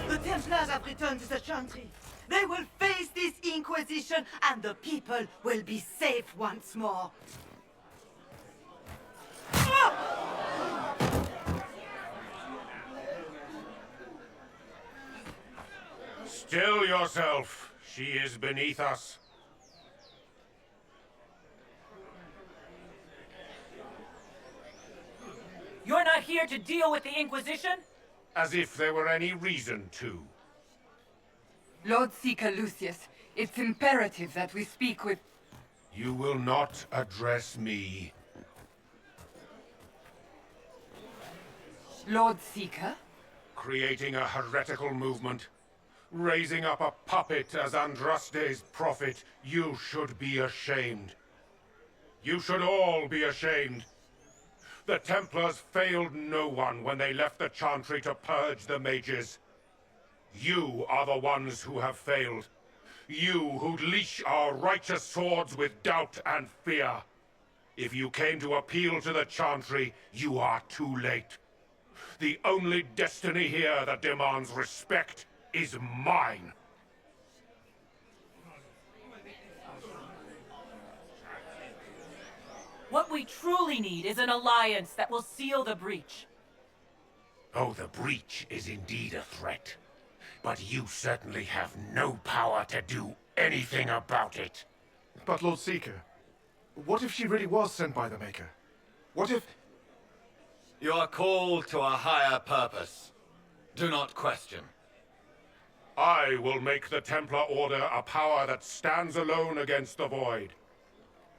The Templars have returned to the Chantry. They will face this Inquisition and the people will be safe once more. Still yourself. She is beneath us. You're not here to deal with the Inquisition? As if there were any reason to. Lord Seeker Lucius, it's imperative that we speak with... You will not address me. Lord Seeker? Creating a heretical movement. Raising up a puppet as Andraste's prophet. You should be ashamed. You should all be ashamed. The Templars failed no one when they left the Chantry to purge the mages. You are the ones who have failed. You who leash our righteous swords with doubt and fear. If you came to appeal to the Chantry, you are too late. The only destiny here that demands respect is mine. What we truly need is an alliance that will seal the breach. Oh, the breach is indeed a threat. But you certainly have no power to do anything about it. But Lord Seeker, what if she really was sent by the Maker? What if... You are called to a higher purpose. Do not question. I will make the Templar Order a power that stands alone against the Void.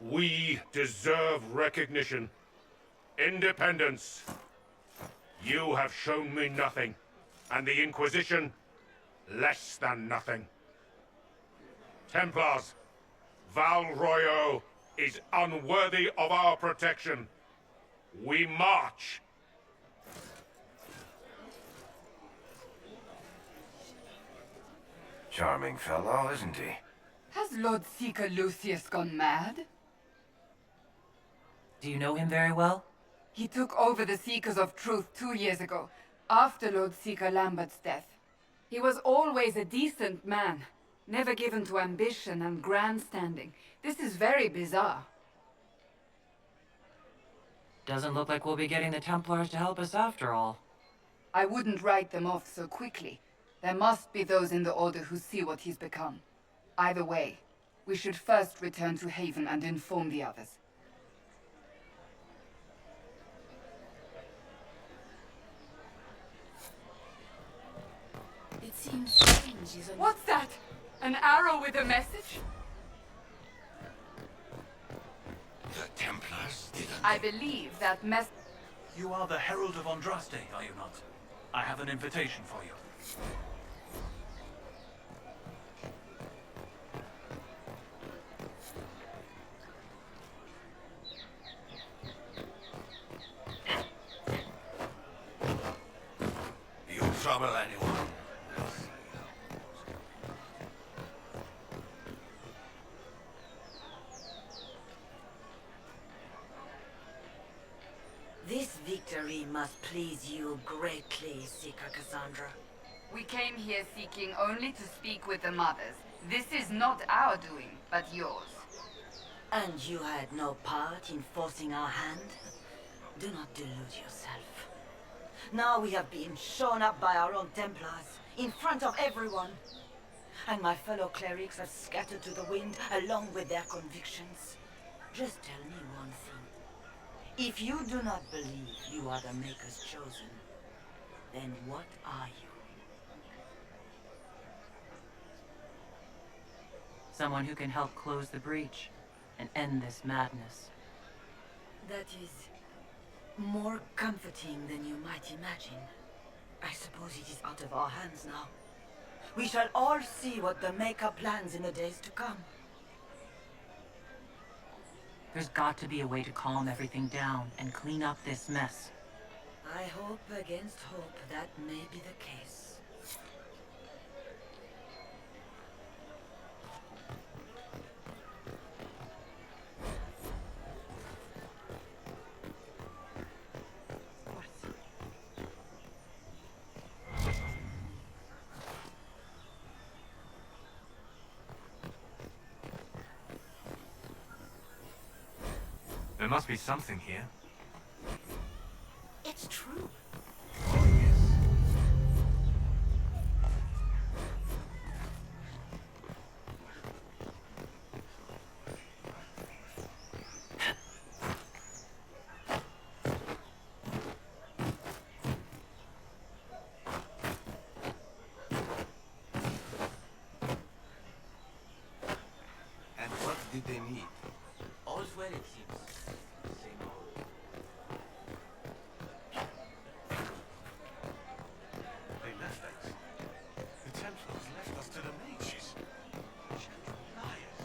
We deserve recognition. Independence. You have shown me nothing, and the Inquisition, less than nothing. Templars, Val Royo is unworthy of our protection. We march. Charming fellow, isn't he? Has Lord Seeker Lucius gone mad? Do you know him very well? He took over the Seekers of Truth 2 years ago, after Lord Seeker Lambert's death. He was always a decent man, Never given to ambition and grandstanding. This is very bizarre. Doesn't look like we'll be getting the Templars to help us after all. I wouldn't write them off so quickly. There must be those in the Order who see what he's become. Either way, we should first return to Haven and inform the others. It seems strange, isn't it? What's that? An arrow with a message? The Templars didn't... I believe that mess... You are the Herald of Andraste, are you not? I have an invitation for you. You trouble anyone? This victory must please you greatly, Seeker Cassandra. We came here seeking only to speak with the mothers. This is not our doing, but yours. And you had no part in forcing our hand? Do not delude yourself. Now we have been shown up by our own Templars, in front of everyone. And my fellow clerics have scattered to the wind along with their convictions. Just tell me one thing. If you do not believe you are the Maker's chosen, then what are you? Someone who can help close the breach and end this madness. That is more comforting than you might imagine. I suppose it is out of our hands now. We shall all see what the Maker plans in the days to come. There's got to be a way to calm everything down and clean up this mess. I hope against hope that may be the case. There must be something here. It's true. And what did they need? All's well, it seems. Same old. They left us. The Templars left us to the mages. Liars.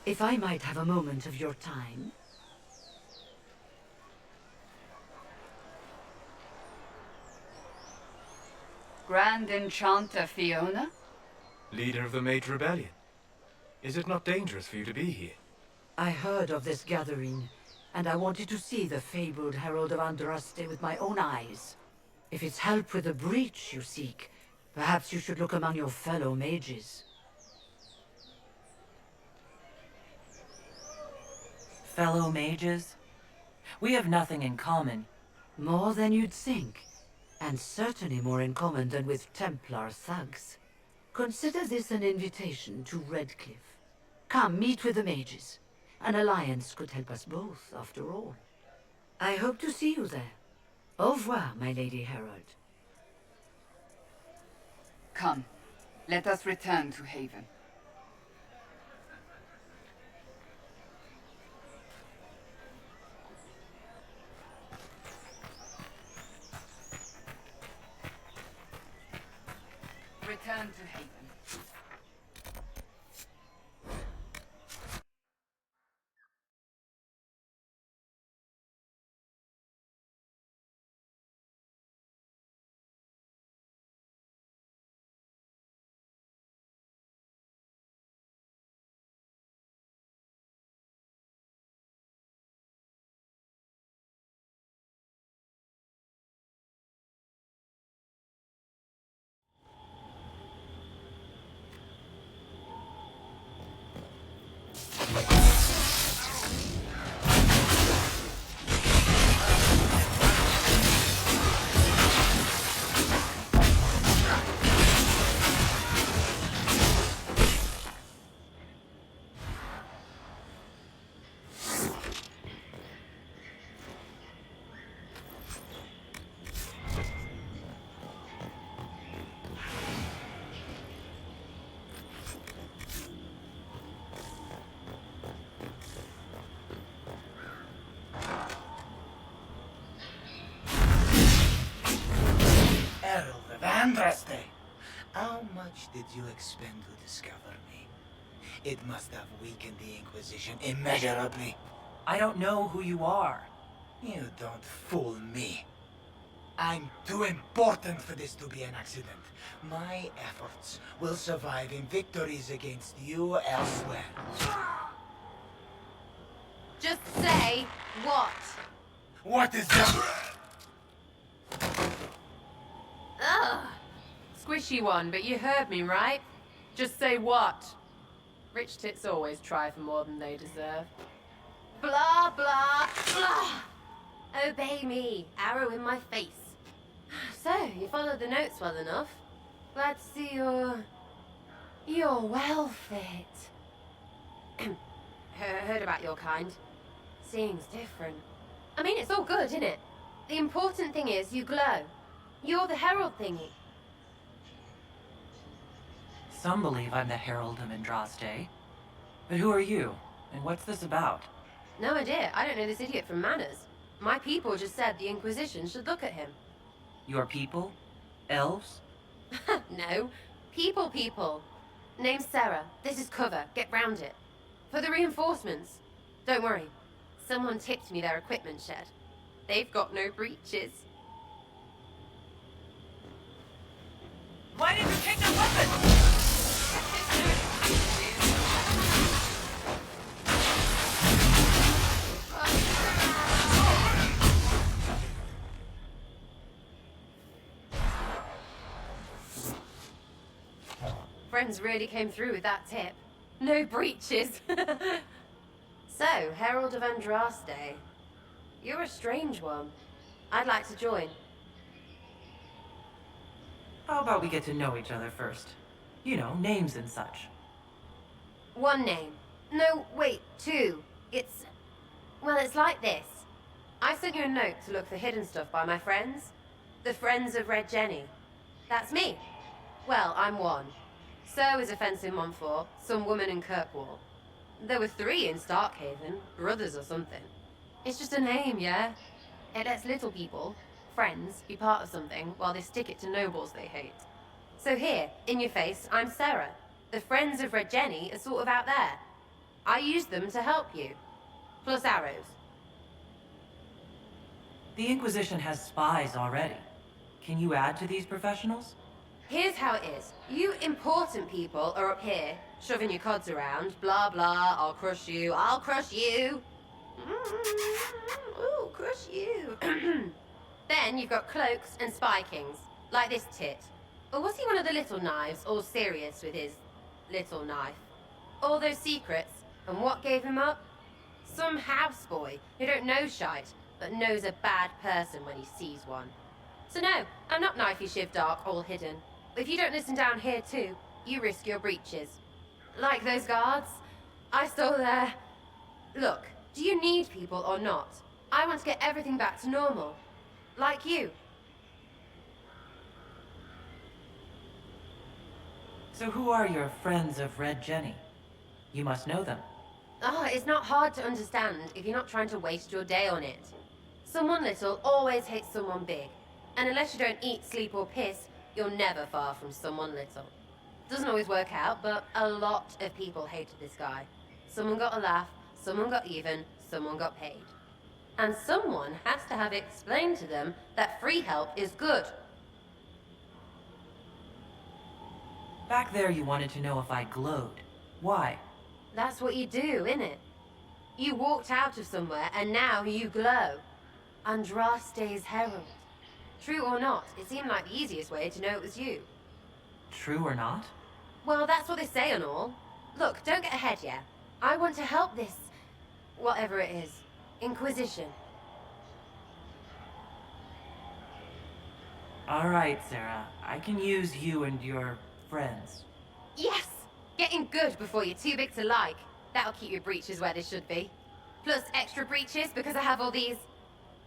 If I might have a moment of your time. Grand Enchanter Fiona? Leader of the Mage Rebellion. Is it not dangerous for you to be here? I heard of this gathering, and I wanted to see the fabled Herald of Andraste with my own eyes. If it's help with the breach you seek, perhaps you should look among your fellow mages. Fellow mages? We have nothing in common. More than you'd think, and certainly more in common than with Templar thugs. Consider this an invitation to Redcliffe. Come, meet with the mages. An alliance could help us both, after all. I hope to see you there. Au revoir, my Lady Herald. Come, let us return to Haven. Return to Haven. Herald of Andraste! How much did you expend to discover me? It must have weakened the Inquisition immeasurably. I don't know who you are. You don't fool me. I'm too important for this to be an accident. My efforts will survive in victories against you elsewhere. Just say what? What is that? Ugh. Squishy one, but you heard me, right? Just say what? Rich tits always try for more than they deserve. Blah, blah, blah. Obey me. Arrow in my face. So, you followed the notes well enough. Glad to see you're well fit. Heard about your kind. Seeing's different. I mean, it's all good, isn't it? The important thing is you glow. You're the herald thingy. Some believe I'm the Herald of Andraste. But who are you? And what's this about? No idea. I don't know this idiot from Manners. My people just said the Inquisition should look at him. Your people? Elves? No. People. Name's Sarah. This is cover. Get round it. For the reinforcements. Don't worry. Someone tipped me their equipment shed. They've got no breaches. Why did you take the weapon? Friends really came through with that tip. No breaches. So, Herald of Andraste. You're a strange one. I'd like to join. How about we get to know each other first? You know, names and such. One name. No, wait, two. Well, it's like this. I sent you a note to look for hidden stuff by my friends. The Friends of Red Jenny. That's me. Well, I'm one. So is a fence in Montfort, some woman in Kirkwall. There were 3 in Starkhaven, brothers or something. It's just a name, yeah? It lets little people, friends, be part of something while they stick it to nobles they hate. So here, in your face, I'm Sarah. The Friends of Red Jenny are sort of out there. I use them to help you. Plus arrows. The Inquisition has spies already. Can you add to these professionals? Here's how it is. You important people are up here, shoving your cods around, blah blah, I'll crush you, ooh, crush you. Then you've got cloaks and spy kings, like this tit. Or was he one of the little knives, all serious with his little knife? All those secrets, and what gave him up? Some houseboy who don't know shite, but knows a bad person when he sees one. So no, I'm not knifey shiv dark, all hidden. If you don't listen down here too, you risk your breeches. Like those guards, I stole their... Look, do you need people or not? I want to get everything back to normal. Like you. So who are your friends of Red Jenny? You must know them. Oh, it's not hard to understand if you're not trying to waste your day on it. Someone little always hates someone big. And unless you don't eat, sleep, or piss, you're never far from someone little. Doesn't always work out, but a lot of people hated this guy. Someone got a laugh, someone got even, someone got paid. And someone has to have explained to them that free help is good. Back there you wanted to know if I glowed. Why? That's what you do, innit? You walked out of somewhere and now you glow. Andraste's herald. True or not, it seemed like the easiest way to know it was you. True or not? Well, that's what they say and all. Look, don't get ahead yet. I want to help this... whatever it is. Inquisition. Alright, Sarah. I can use you and your friends. Yes! Getting good before you're too big to like. That'll keep your breeches where they should be. Plus extra breeches because I have all these...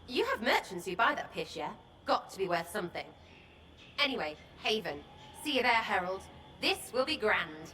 You have merchants who buy that piss, yeah? Got to be worth something. Anyway, Haven. See you there, Herald. This will be grand.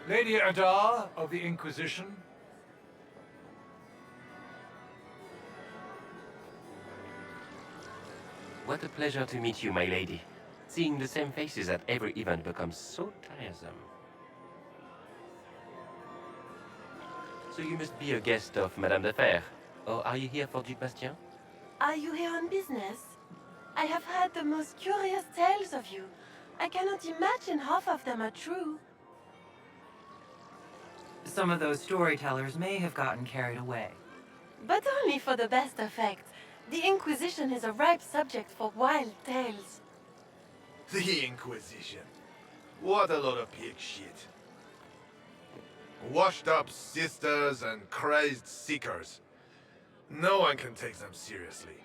Lady Adar of the Inquisition. What a pleasure to meet you, my lady. Seeing the same faces at every event becomes so tiresome. So you must be a guest of Madame de Fer, Or are you here for Duc Bastien? Are you here on business? I have heard the most curious tales of you. I cannot imagine half of them are true. Some of those storytellers may have gotten carried away. But only for the best effect. The Inquisition is a ripe subject for wild tales. The Inquisition. What a load of pig shit. Washed up sisters and crazed seekers. No one can take them seriously.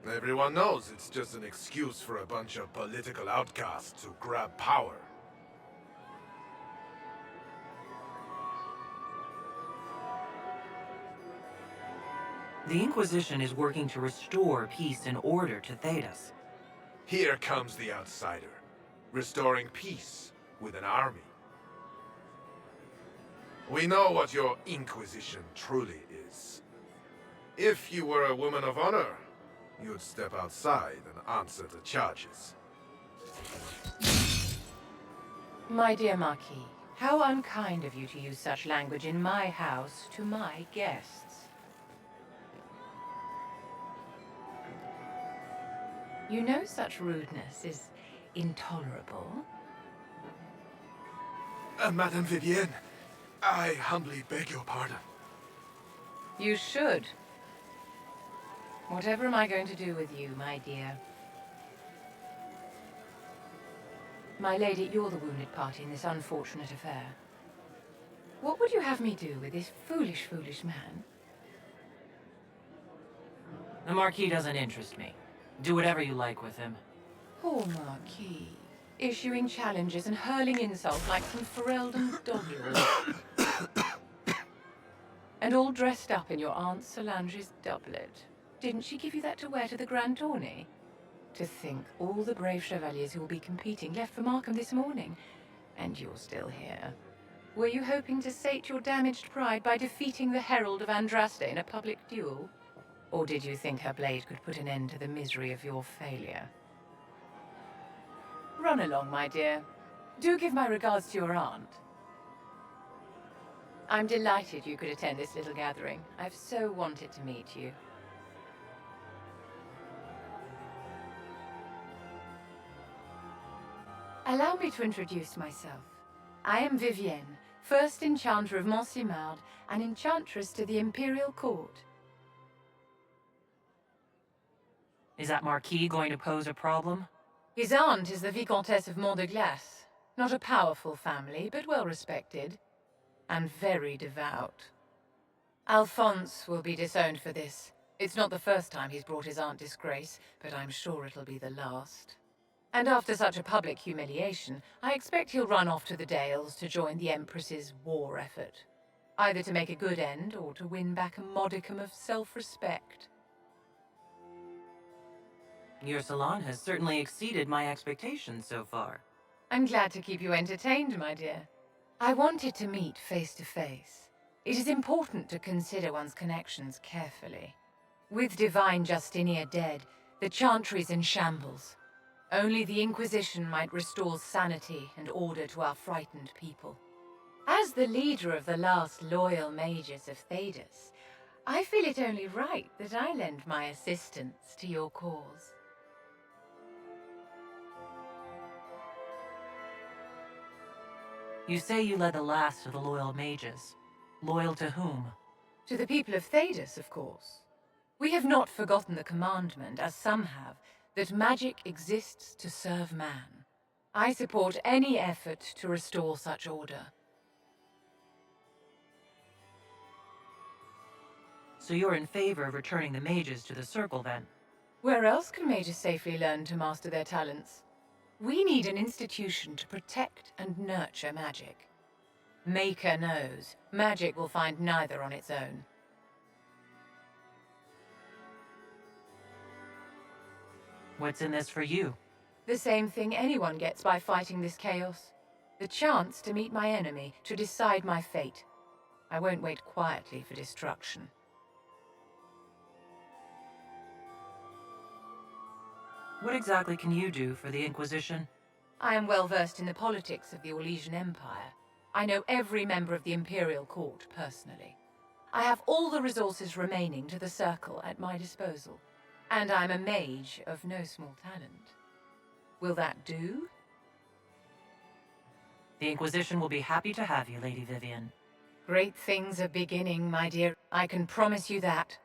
Everyone knows it's just an excuse for a bunch of political outcasts to grab power. The Inquisition is working to restore peace and order to Thedas. Here comes the outsider, restoring peace with an army. We know what your Inquisition truly is. If you were a woman of honor, you'd step outside and answer the charges. My dear Marquis, how unkind of you to use such language in my house to my guests. You know such rudeness is intolerable. Madame Vivienne, I humbly beg your pardon. You should. Whatever am I going to do with you, my dear? My lady, you're the wounded party in this unfortunate affair. What would you have me do with this foolish, foolish man? The Marquis doesn't interest me. Do whatever you like with him. Poor Marquis. Issuing challenges and hurling insults like some Ferelden doggles. And all dressed up in your Aunt Solange's doublet. Didn't she give you that to wear to the Grand Tourney? To think all the brave chevaliers who will be competing left for Markham this morning, and you're still here. Were you hoping to sate your damaged pride by defeating the Herald of Andraste in a public duel? Or did you think her blade could put an end to the misery of your failure? Run along, my dear. Do give my regards to your aunt. I'm delighted you could attend this little gathering. I've so wanted to meet you. Allow me to introduce myself. I am Vivienne, first Enchanter of Montsimard and Enchantress to the Imperial Court. Is that Marquis going to pose a problem? His aunt is the Vicomtesse of Mont de Glace. Not a powerful family, but well respected. And very devout. Alphonse will be disowned for this. It's not the first time he's brought his aunt disgrace, but I'm sure it'll be the last. And after such a public humiliation, I expect he'll run off to the Dales to join the Empress's war effort. Either to make a good end, or to win back a modicum of self-respect. Your salon has certainly exceeded my expectations so far. I'm glad to keep you entertained, my dear. I wanted to meet face to face. It is important to consider one's connections carefully. With Divine Justinia dead, the Chantry's in shambles. Only the Inquisition might restore sanity and order to our frightened people. As the leader of the last loyal mages of Thedas, I feel it only right that I lend my assistance to your cause. You say you led the last of the loyal mages. Loyal to whom? To the people of Thedas, of course. We have not forgotten the commandment, as some have, that magic exists to serve man. I support any effort to restore such order. So you're in favor of returning the mages to the Circle, then? Where else can mages safely learn to master their talents? We need an institution to protect and nurture magic. Maker knows, magic will find neither on its own. What's in this for you? The same thing anyone gets by fighting this chaos. The chance to meet my enemy, to decide my fate. I won't wait quietly for destruction. What exactly can you do for the Inquisition? I am well versed in the politics of the Orlesian Empire. I know every member of the Imperial Court personally. I have all the resources remaining to the Circle at my disposal, and I'm a mage of no small talent. Will that do? The Inquisition will be happy to have you, Lady Vivian. Great things are beginning, my dear. I can promise you that.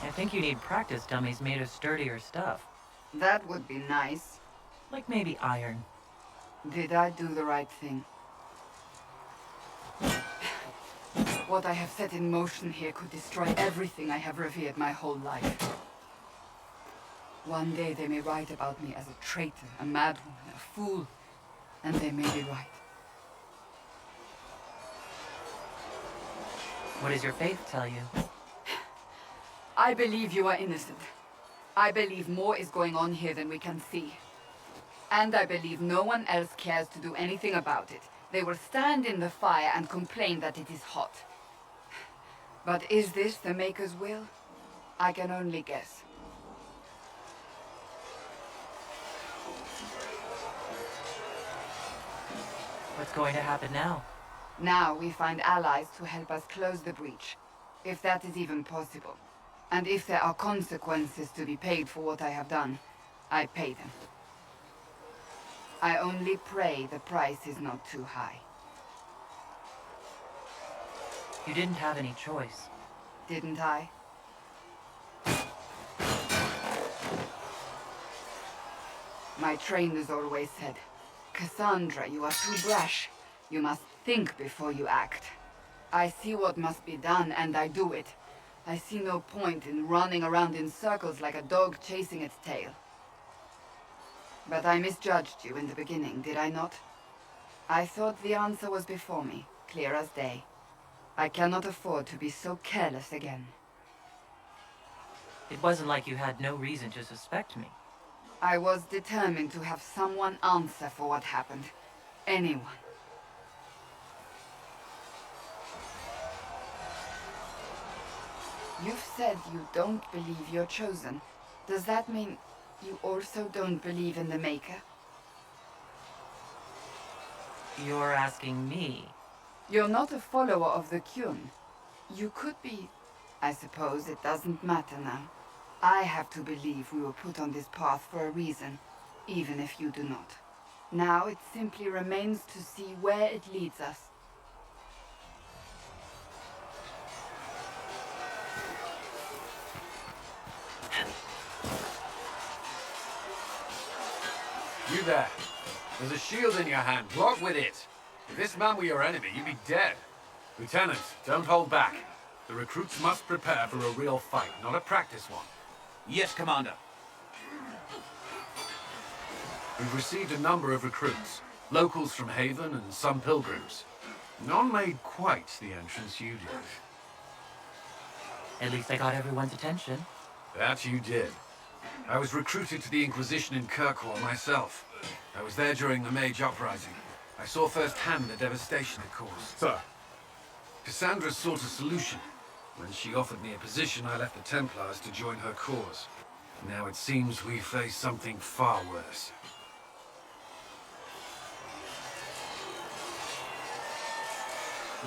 I think you need practice dummies made of sturdier stuff. That would be nice. Like maybe iron. Did I do the right thing? What I have set in motion here could destroy everything I have revered my whole life. One day they may write about me as a traitor, a madwoman, a fool, and they may be right. What does your faith tell you? I believe you are innocent. I believe more is going on here than we can see. And I believe no one else cares to do anything about it. They will stand in the fire and complain that it is hot. But is this the Maker's will? I can only guess. What's going to happen now? Now we find allies to help us close the breach, if that is even possible. And if there are consequences to be paid for what I have done, I pay them. I only pray the price is not too high. You didn't have any choice. Didn't I? My trainers always said, Cassandra, you are too brash. You must think before you act. I see what must be done, and I do it. I see no point in running around in circles like a dog chasing its tail. But I misjudged you in the beginning, did I not? I thought the answer was before me, clear as day. I cannot afford to be so careless again. It wasn't like you had no reason to suspect me. I was determined to have someone answer for what happened. Anyone. You've said you don't believe you're chosen. Does that mean you also don't believe in the Maker? You're asking me? You're not a follower of the Kyun. You could be. I suppose it doesn't matter now. I have to believe we were put on this path for a reason, even if you do not. Now it simply remains to see where it leads us. You there. There's a shield in your hand. Block with it. If this man were your enemy, you'd be dead. Lieutenant, don't hold back. The recruits must prepare for a real fight, not a practice one. Yes, Commander. We've received a number of recruits. Locals from Haven and some pilgrims. None made quite the entrance you did. At least I got everyone's attention. That you did. I was recruited to the Inquisition in Kirkwall myself. I was there during the Mage Uprising. I saw firsthand the devastation it caused. Sir. Cassandra sought a solution. When she offered me a position, I left the Templars to join her cause. Now it seems we face something far worse.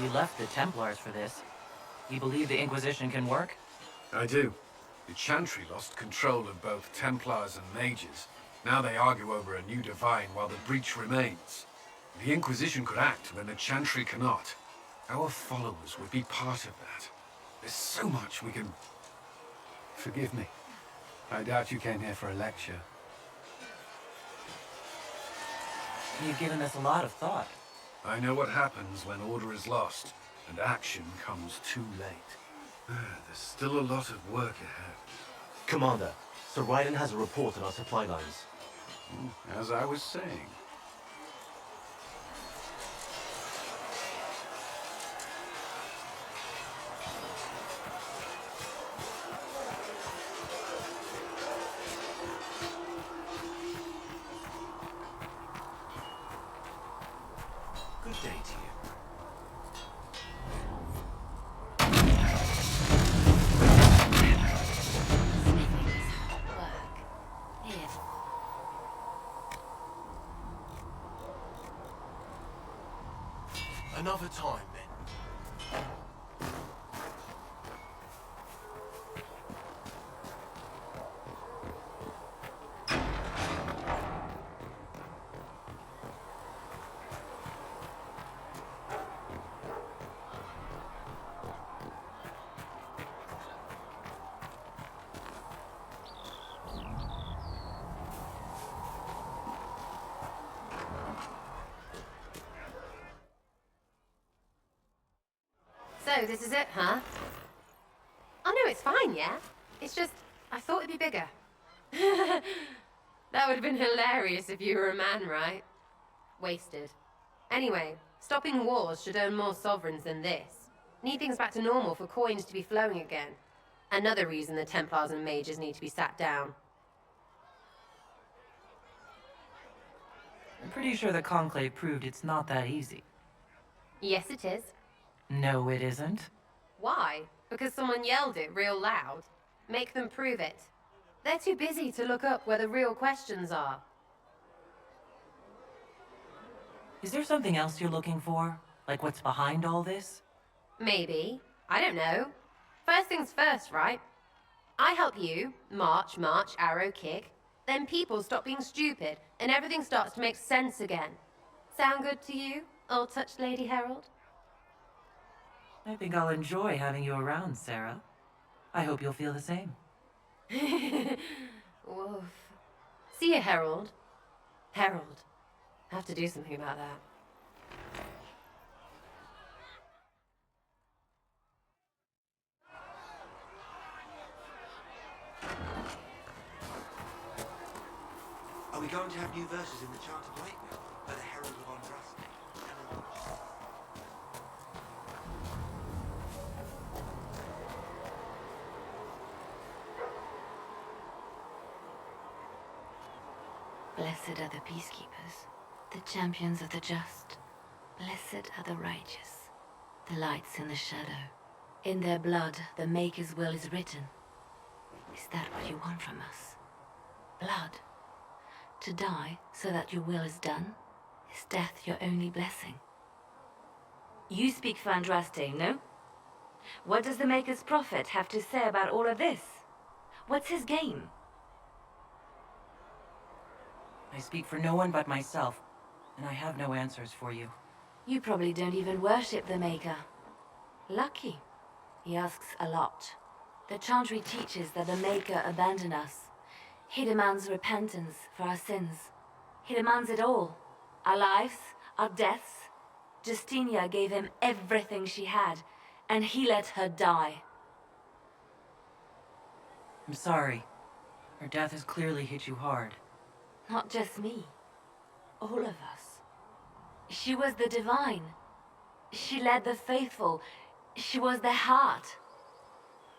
You left the Templars for this. You believe the Inquisition can work? I do. The Chantry lost control of both Templars and Mages. Now they argue over a new Divine while the breach remains. The Inquisition could act when the Chantry cannot. Our followers would be part of that. There's so much we can... Forgive me. I doubt you came here for a lecture. You've given this a lot of thought. I know what happens when order is lost, and action comes too late. There's still a lot of work ahead. Commander, Sir Ryden has a report on our supply lines. As I was saying. Good day to you. Another time, then. So, this is it, huh? Oh no, it's fine, yeah? It's just, I thought it'd be bigger. That would have been hilarious if you were a man, right? Wasted. Anyway, stopping wars should earn more sovereigns than this. Need things back to normal for coins to be flowing again. Another reason the Templars and mages need to be sat down. I'm pretty sure the Conclave proved it's not that easy. Yes, it is. No, it isn't. Why? Because someone yelled it real loud? Make them prove it. They're too busy to look up where the real questions are. Is there something else you're looking for? Like what's behind all this? Maybe. I don't know. First things first, right? I help you, march, arrow, kick. Then people stop being stupid, and everything starts to make sense again. Sound good to you, old-touched Lady Herald? I think I'll enjoy having you around, Sarah. I hope you'll feel the same. Woof. See you, Herald. Herald. I have to do something about that. Are we going to have new verses in the Chant of Light now? By the Herald of Andraste? Blessed are the peacekeepers, the champions of the just. Blessed are the righteous, the lights in the shadow. In their blood, the Maker's will is written. Is that what you want from us? Blood? To die so that your will is done? Is death your only blessing? You speak for Andraste, no? What does the Maker's prophet have to say about all of this? What's his game? I speak for no one but myself, and I have no answers for you. You probably don't even worship the Maker. Lucky. He asks a lot. The Chantry teaches that the Maker abandoned us. He demands repentance for our sins. He demands it all. Our lives, our deaths. Justinia gave him everything she had, and he let her die. I'm sorry. Her death has clearly hit you hard. Not just me. All of us. She was the divine. She led the faithful. She was their heart.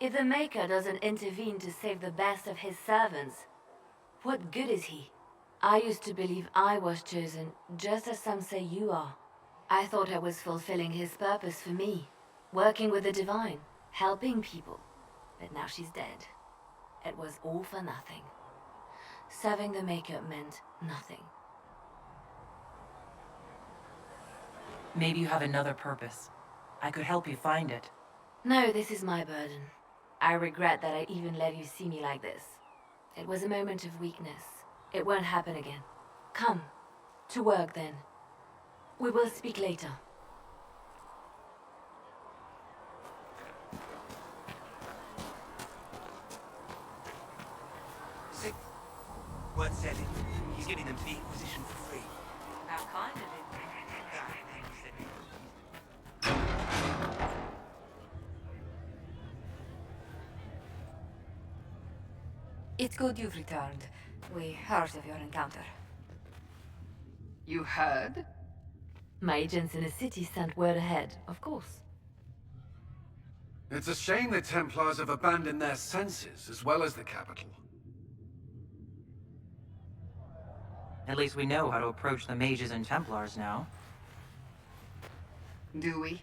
If the Maker doesn't intervene to save the best of his servants, what good is he? I used to believe I was chosen, just as some say you are. I thought I was fulfilling his purpose for me, working with the divine, helping people. But now she's dead. It was all for nothing. Serving the Maker meant nothing. Maybe you have another purpose. I could help you find it. No, this is my burden. I regret that I even let you see me like this. It was a moment of weakness. It won't happen again. Come, to work then. We will speak later. Word said it. He's getting them to the Inquisition for free. How kind of him. It's good you've returned. We heard of your encounter. You heard? My agents in the city sent word ahead, of course. It's a shame the Templars have abandoned their senses, as well as the capital. At least we know how to approach the mages and Templars now. Do we?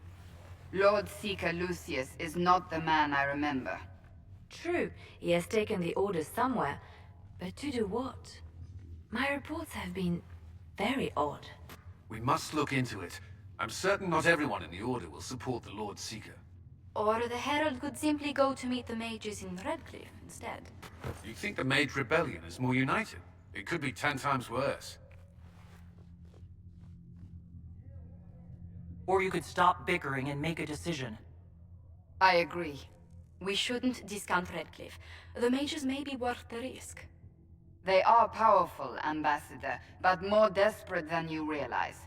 Lord Seeker Lucius is not the man I remember. True, he has taken the orders somewhere, but to do what? My reports have been very odd. We must look into it. I'm certain not everyone in the Order will support the Lord Seeker. Or the Herald could simply go to meet the mages in Redcliffe instead. You think the Mage Rebellion is more united? It could be 10 times worse. Or you could stop bickering and make a decision. I agree. We shouldn't discount Redcliffe. The mages may be worth the risk. They are powerful, Ambassador, but more desperate than you realize.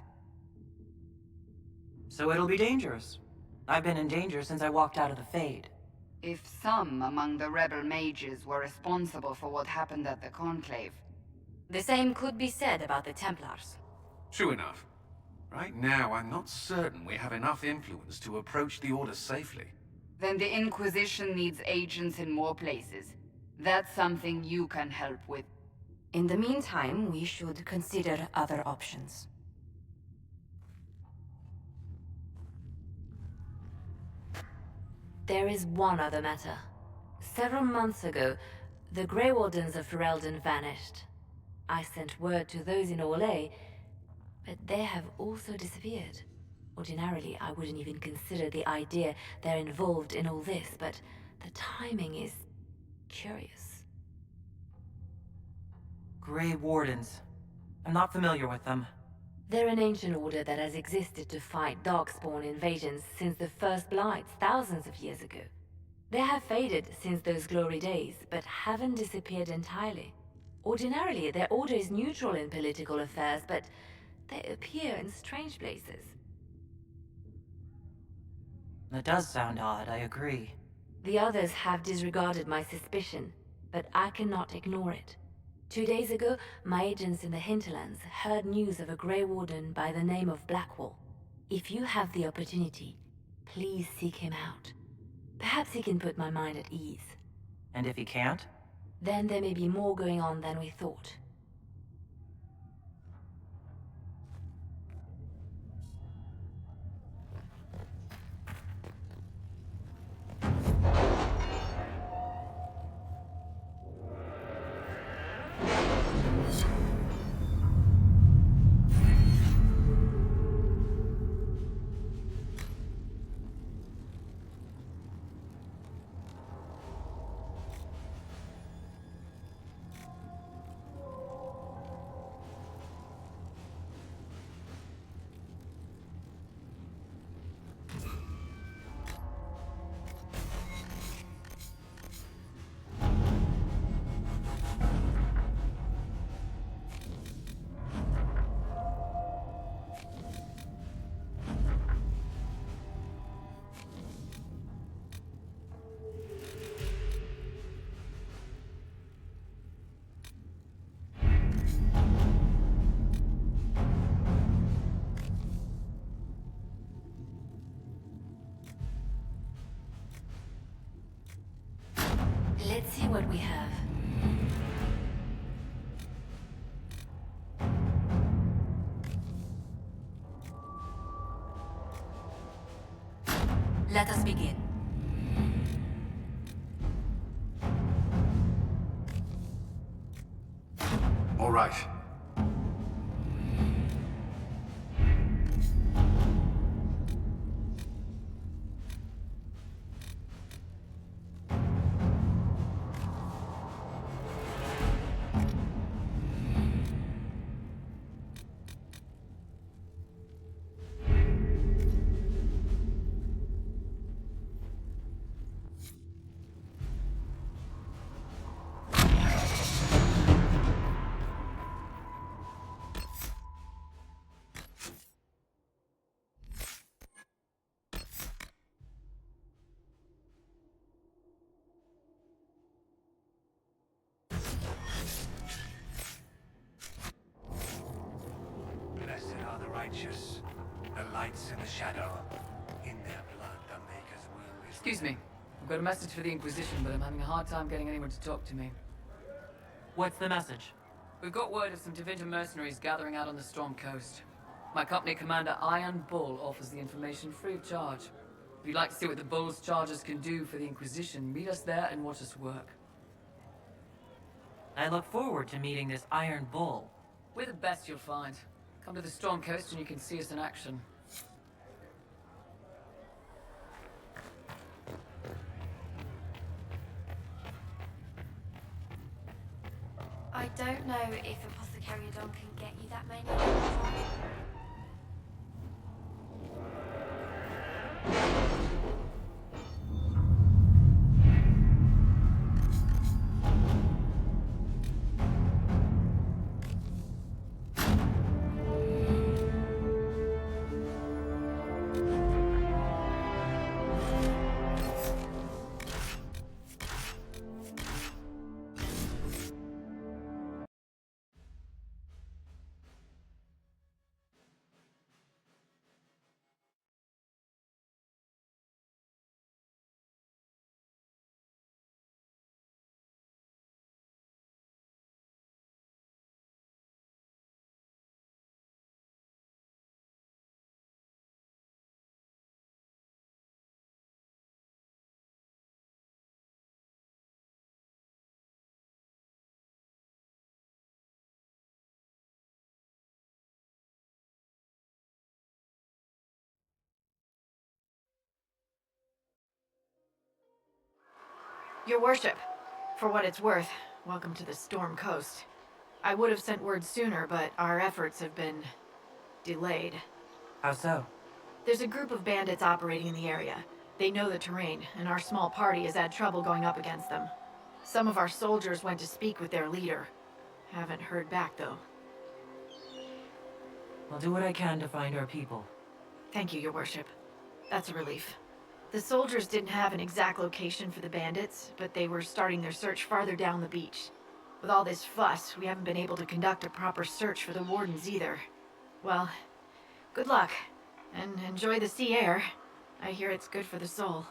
So it'll be dangerous. I've been in danger since I walked out of the Fade. If some among the rebel mages were responsible for what happened at the Conclave... The same could be said about the Templars. True enough. Right now, I'm not certain we have enough influence to approach the Order safely. Then the Inquisition needs agents in more places. That's something you can help with. In the meantime, we should consider other options. There is one other matter. Several months ago, the Grey Wardens of Ferelden vanished. I sent word to those in Orlais, but they have also disappeared. Ordinarily, I wouldn't even consider the idea they're involved in all this, but the timing is curious. Grey Wardens. I'm not familiar with them. They're an ancient order that has existed to fight Darkspawn invasions since the First Blights thousands of years ago. They have faded since those glory days, but haven't disappeared entirely. Ordinarily, their order is neutral in political affairs, but they appear in strange places. That does sound odd, I agree. The others have disregarded my suspicion, but I cannot ignore it. 2 days ago, my agents in the hinterlands heard news of a Grey Warden by the name of Blackwall. If you have the opportunity, please seek him out. Perhaps he can put my mind at ease. And if he can't? Then there may be more going on than we thought. Let's see what we have. Let us begin. All right. righteous. The light's in the shadow. In their blood, the Maker's will is... Excuse me. I've got a message for the Inquisition, but I'm having a hard time getting anyone to talk to me. What's the message? We've got word of some Divinity mercenaries gathering out on the Storm Coast. My company commander, Iron Bull, offers the information free of charge. If you'd like to see what the Bull's charges can do for the Inquisition, meet us there and watch us work. I look forward to meeting this Iron Bull. We're the best you'll find. Come to the Storm Coast and you can see us in action. I don't know if Apothecariodon can get you that many. Your worship, for what it's worth, welcome to the Storm Coast. I would have sent word sooner, but our efforts have been delayed. How so? There's a group of bandits operating in the area. They know the terrain, and our small party has had trouble going up against them. Some of our soldiers went to speak with their leader. Haven't heard back, though. I'll do what I can to find our people. Thank you, your worship. That's a relief. The soldiers didn't have an exact location for the bandits, but they were starting their search farther down the beach. With all this fuss, we haven't been able to conduct a proper search for the wardens either. Well, good luck, and enjoy the sea air. I hear it's good for the soul.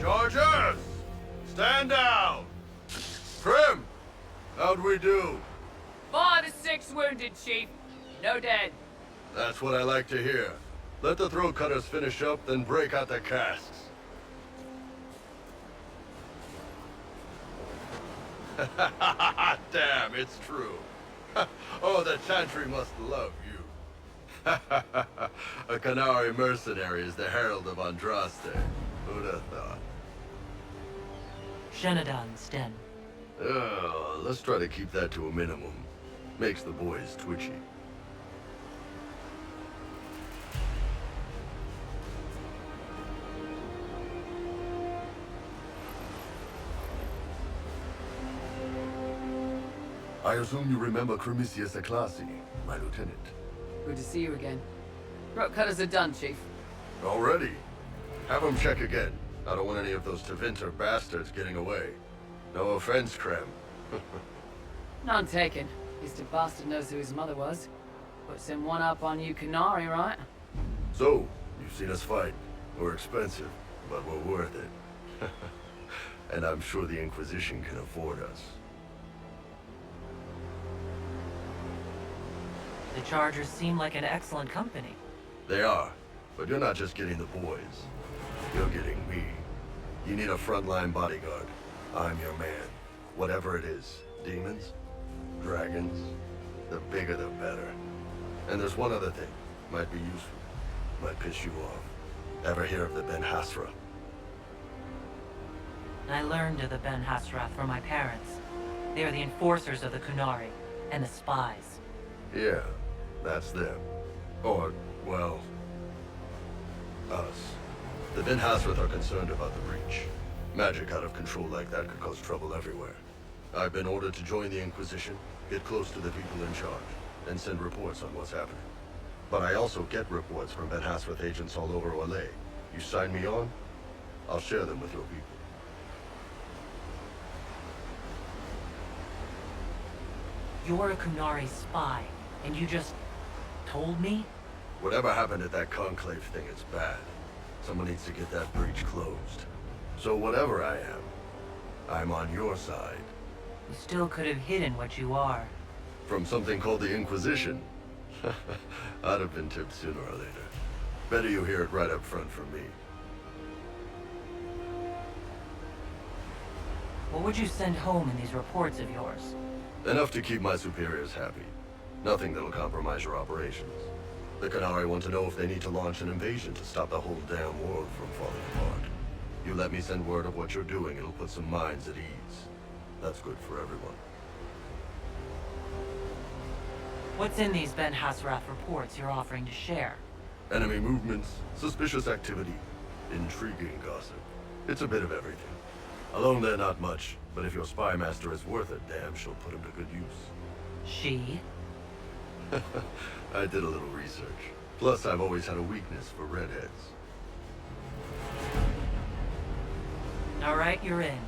Chargers! Stand down! Trim! How'd we do? 5 to 6 wounded, Chief. No dead. That's what I like to hear. Let the throat cutters finish up, then break out the casks. Damn, it's true. Oh, the Chantry must love you. A Canary mercenary is the herald of Andraste. Who'd have thought? Shenadan's den. Let's try to keep that to a minimum. Makes the boys twitchy. I assume you remember Cremisius Aclassi, my lieutenant. Good to see you again. Throat cutters are done, Chief. Already? Have them check again. I don't want any of those Tevinter bastards getting away. No offense, Krem. None taken. At least a bastard knows who his mother was. Puts him one up on you Canary, right? So, you've seen us fight. We're expensive, but we're worth it. And I'm sure the Inquisition can afford us. The Chargers seem like an excellent company. They are, but you're not just getting the boys. You're getting me. You need a frontline bodyguard. I'm your man. Whatever it is. Demons? Dragons? The bigger the better. And there's one other thing. Might be useful. Might piss you off. Ever hear of the Ben Hasra? I learned of the Ben Hasrath from my parents. They are the enforcers of the Kunari, and the spies. Yeah, that's them. Or, well, us. The Ben Hasrath are concerned about the breach. Magic out of control like that could cause trouble everywhere. I've been ordered to join the Inquisition, get close to the people in charge, and send reports on what's happening. But I also get reports from Ben Hasrath agents all over Orlais. You sign me on, I'll share them with your people. You're a Kunari spy, and you just told me? Whatever happened at that conclave thing is bad. Someone needs to get that breach closed. So whatever I am, I'm on your side. You still could have hidden what you are. From something called the Inquisition? I'd have been tipped sooner or later. Better you hear it right up front from me. What would you send home in these reports of yours? Enough to keep my superiors happy. Nothing that'll compromise your operations. The Kunari want to know if they need to launch an invasion to stop the whole damn world from falling apart. You let me send word of what you're doing, it'll put some minds at ease. That's good for everyone. What's in these Ben Hasrath reports you're offering to share? Enemy movements, suspicious activity, intriguing gossip. It's a bit of everything. Alone they're not much, but if your spy master is worth a damn, she'll put him to good use. She? I did a little research. Plus, I've always had a weakness for redheads. All right, you're in.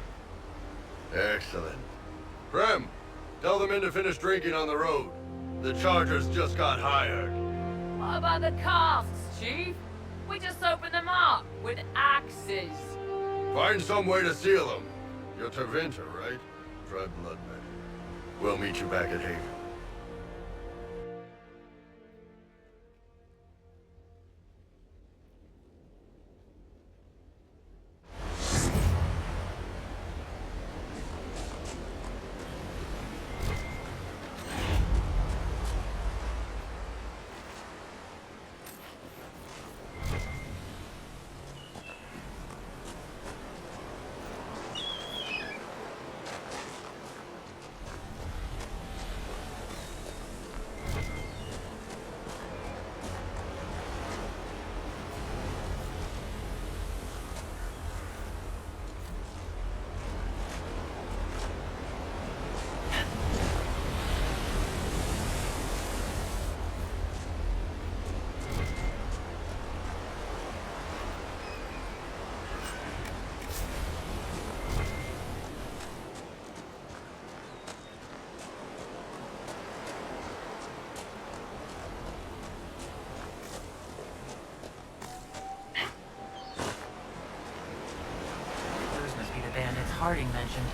Excellent. Krem, tell the men to finish drinking on the road. The Chargers just got hired. What about the casks, Chief? We just opened them up with axes. Find some way to seal them. You're Tevinter, right? Try blood magic. We'll meet you back at Haven. Bandits Harding mentioned.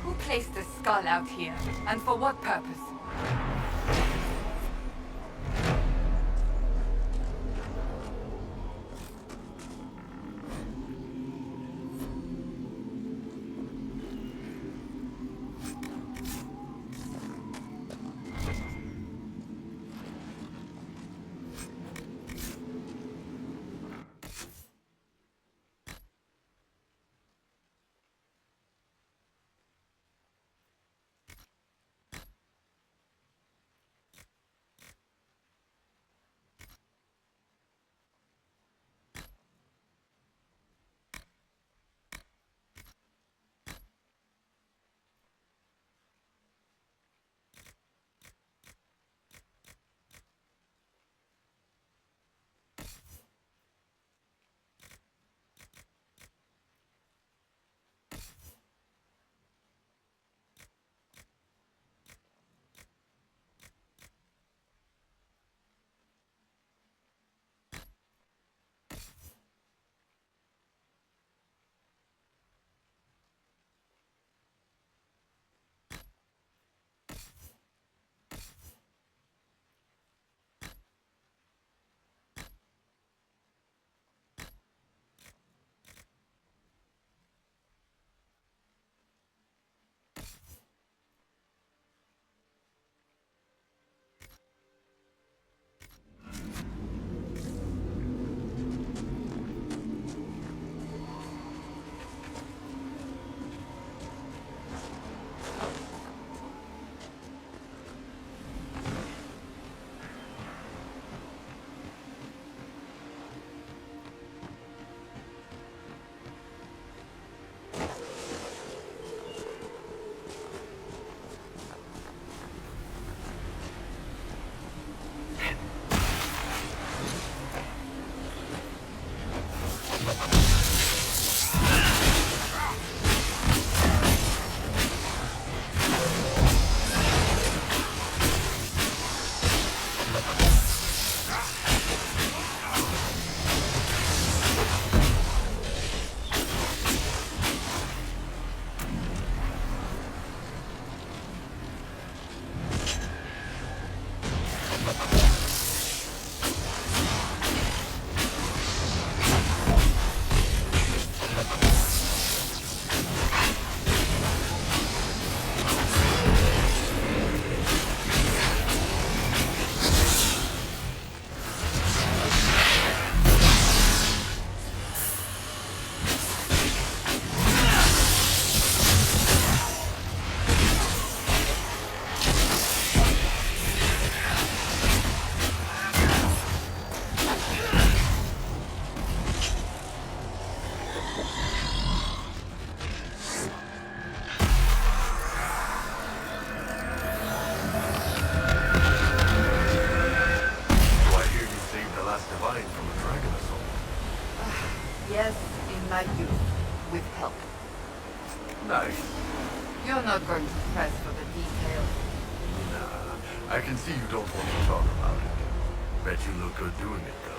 Who placed the skull out here? And for what purpose? Yes, in my youth, with help. Nice. You're not going to press for the details. Nah, I can see you don't want to talk about it. Bet you look good doing it, though.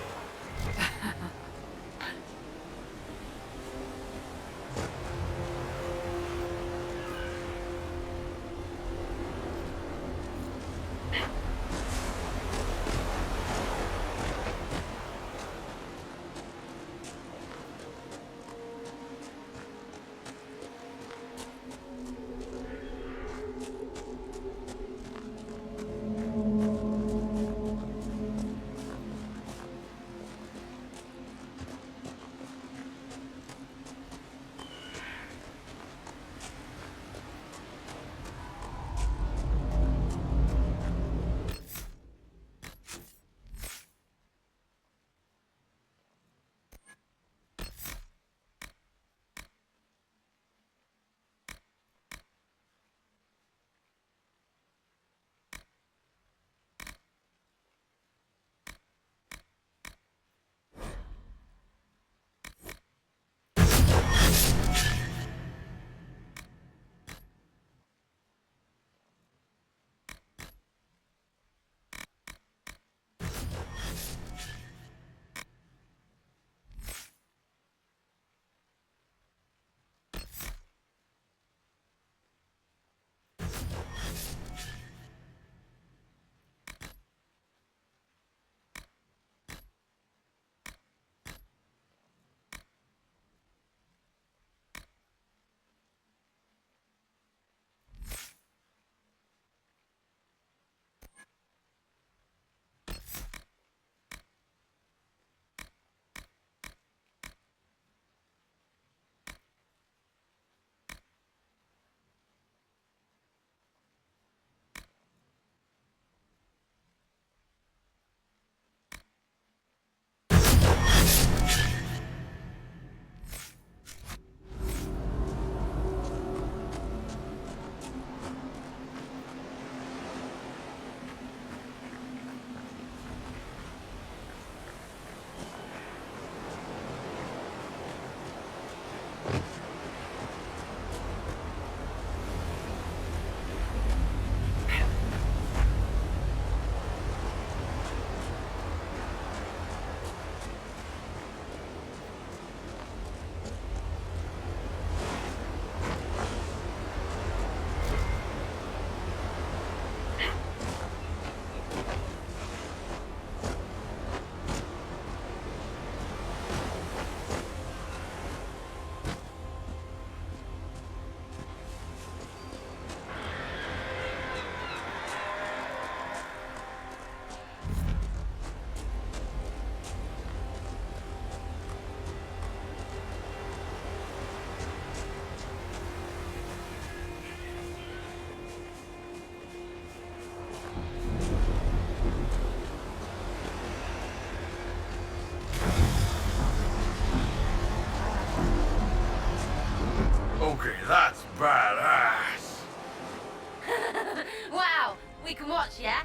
much, yeah?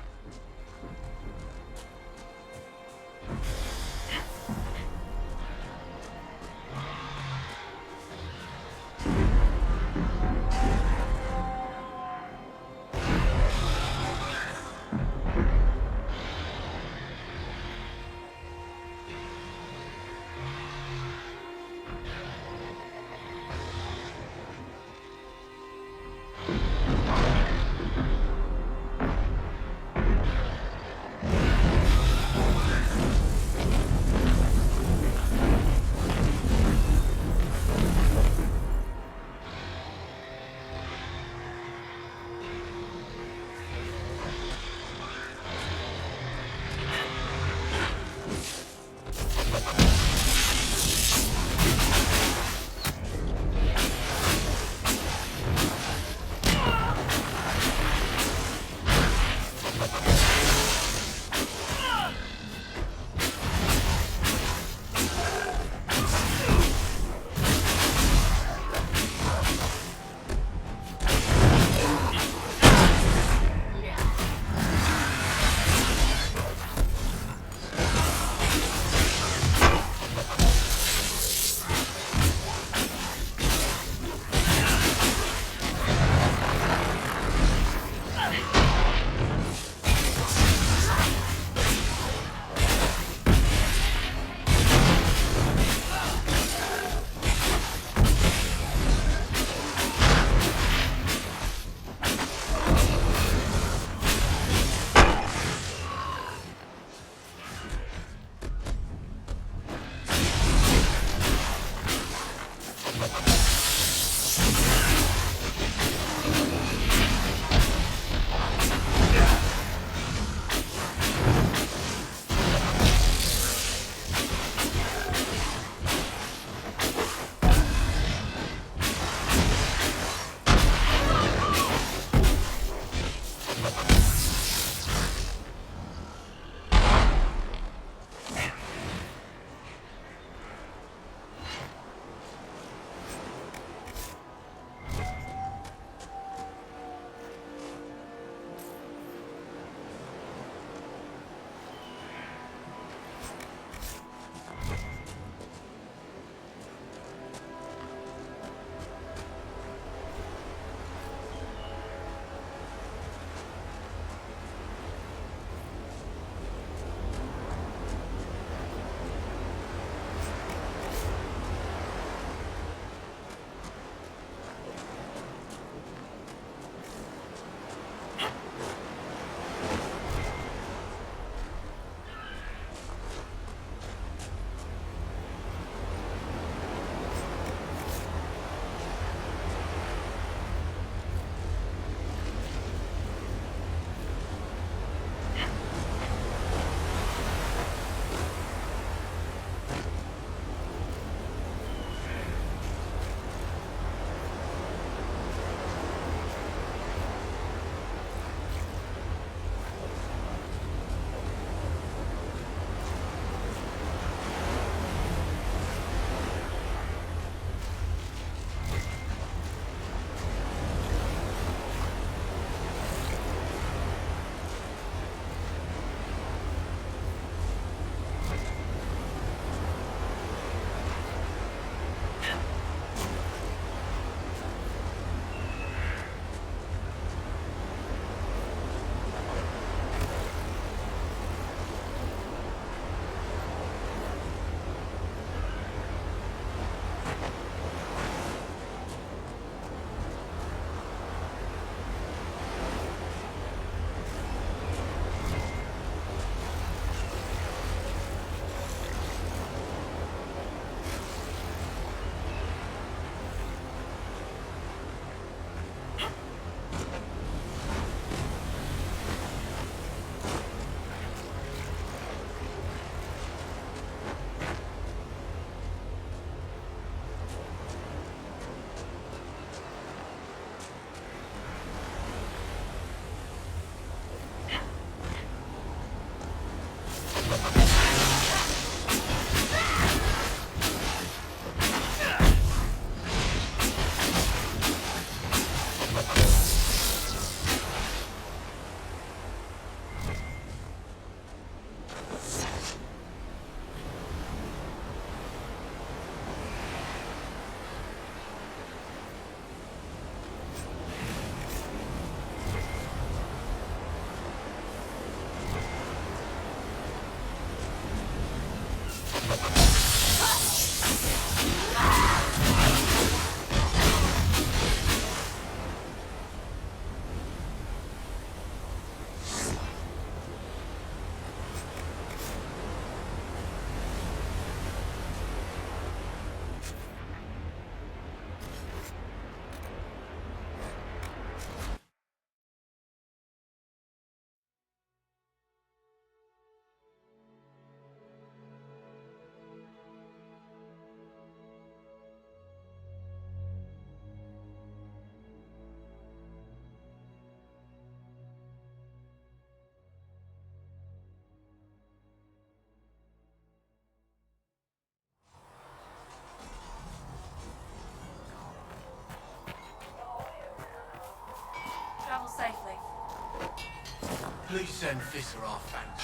Please send Visser our thanks.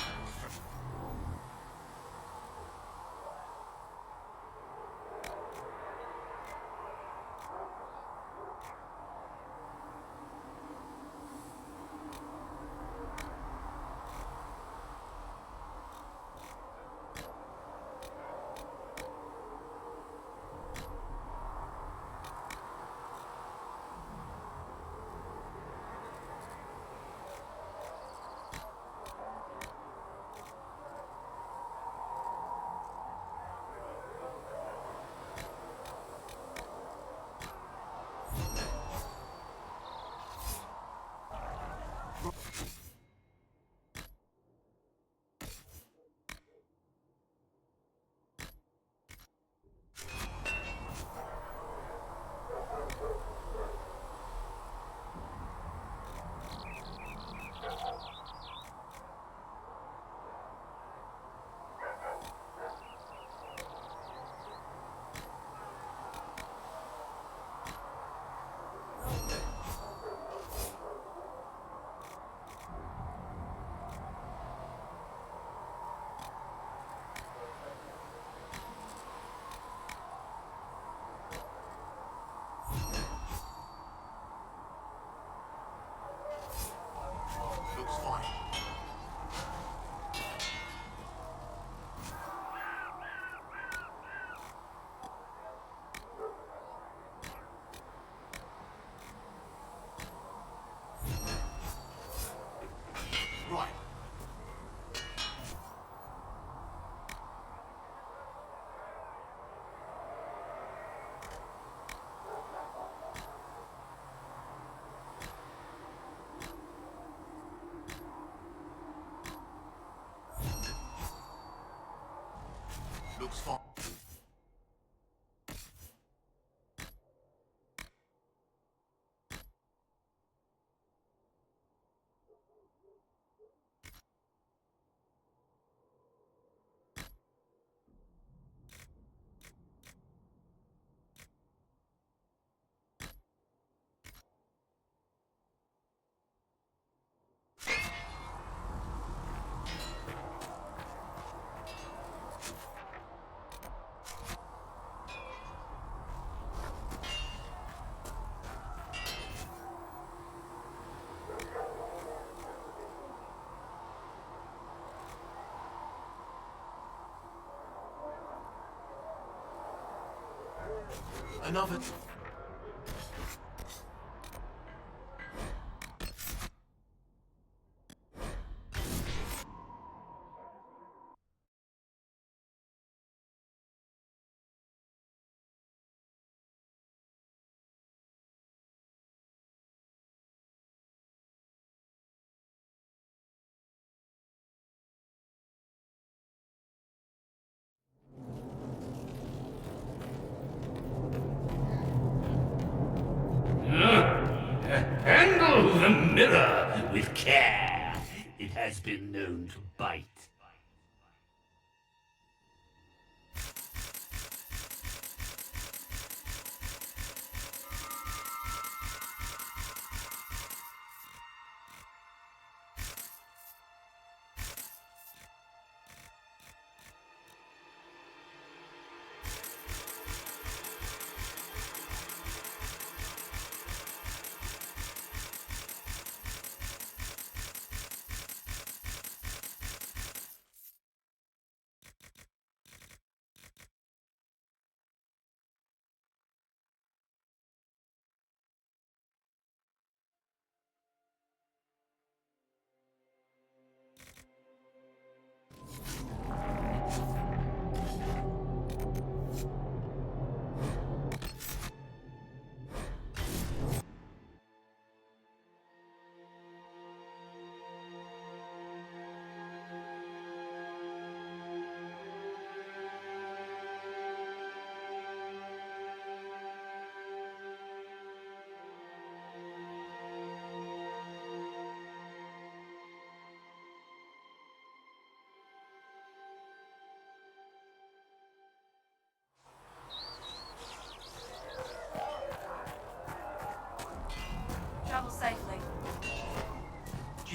Looks fine. Right. Looks fine. Another. Handle the mirror with care. It has been known to bite.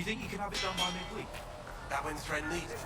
think you can have it done by midweek? That when Thren needs it.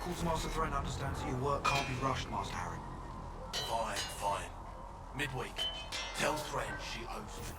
Quartermaster Thren understands that your work can't be rushed, Master Harry. Fine. Midweek. Tell Thren she owes me.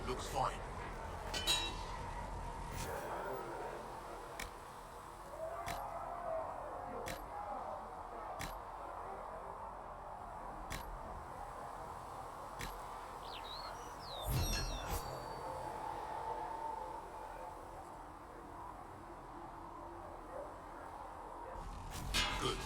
Looks fine. Good.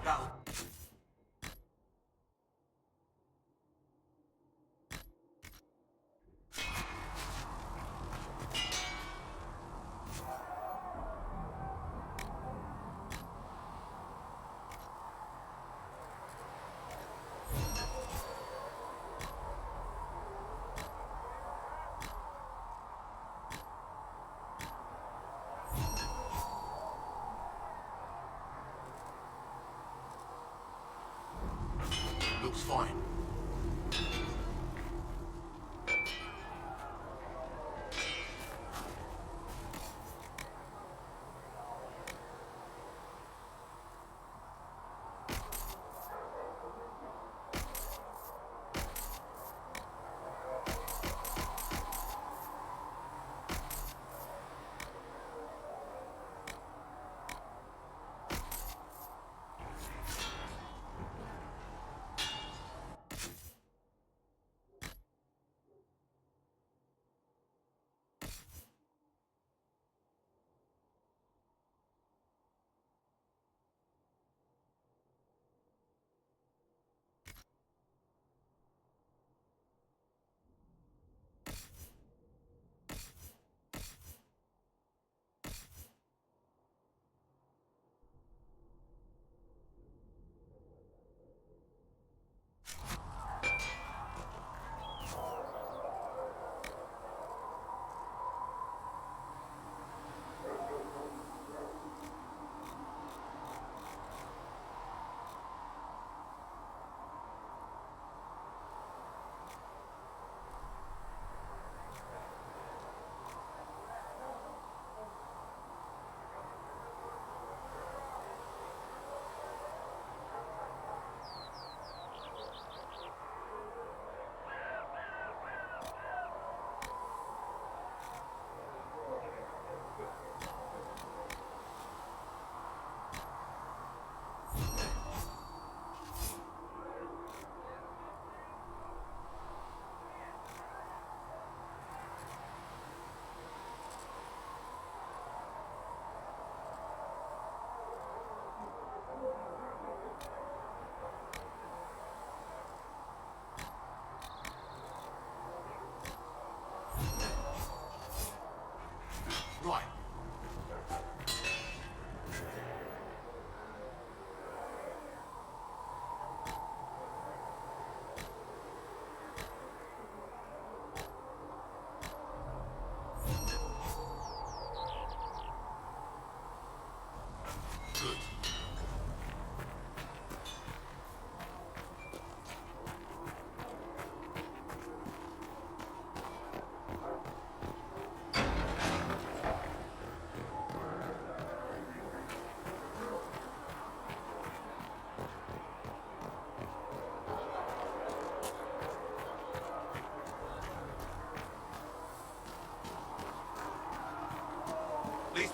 Now. Looks fine.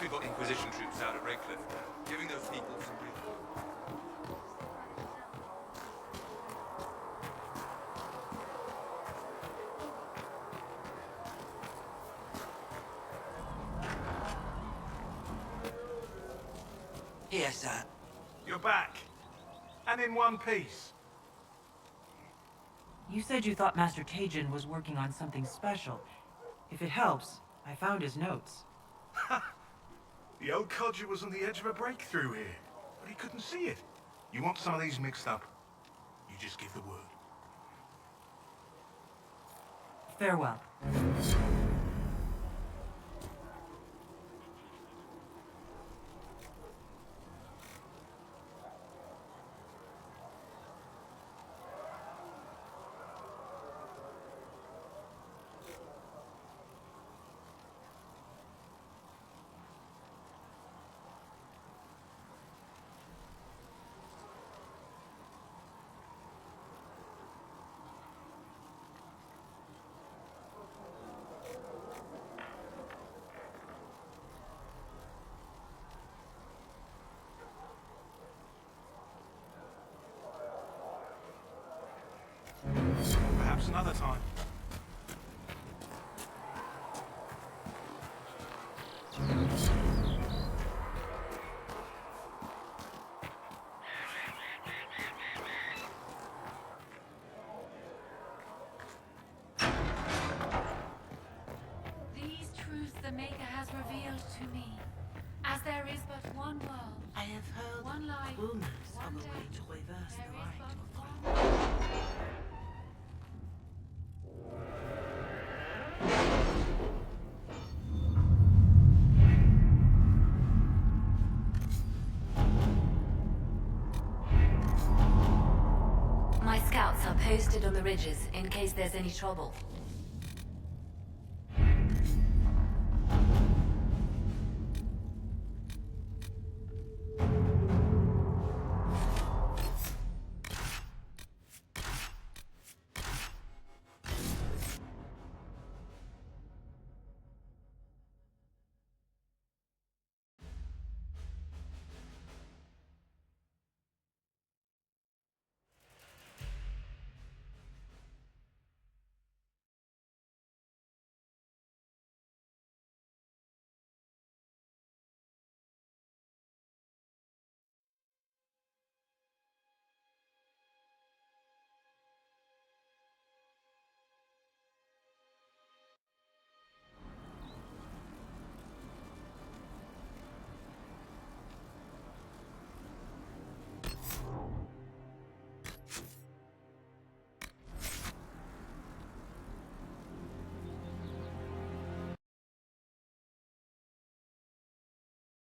we've got Inquisition troops out at Redcliffe now, giving those people some real food. Here, sir. You're back. And in one piece. You said you thought Master Tajin was working on something special. If it helps, I found his notes. The old codger was on the edge of a breakthrough here, but he couldn't see it. You want some of these mixed up? You just give the word. Farewell. Perhaps another time. These truths the Maker has revealed to me. As there is but one world. I have heard one life, rumors one of a death. way to reverse There the is right but of one. My scouts are posted on the ridges in case there's any trouble.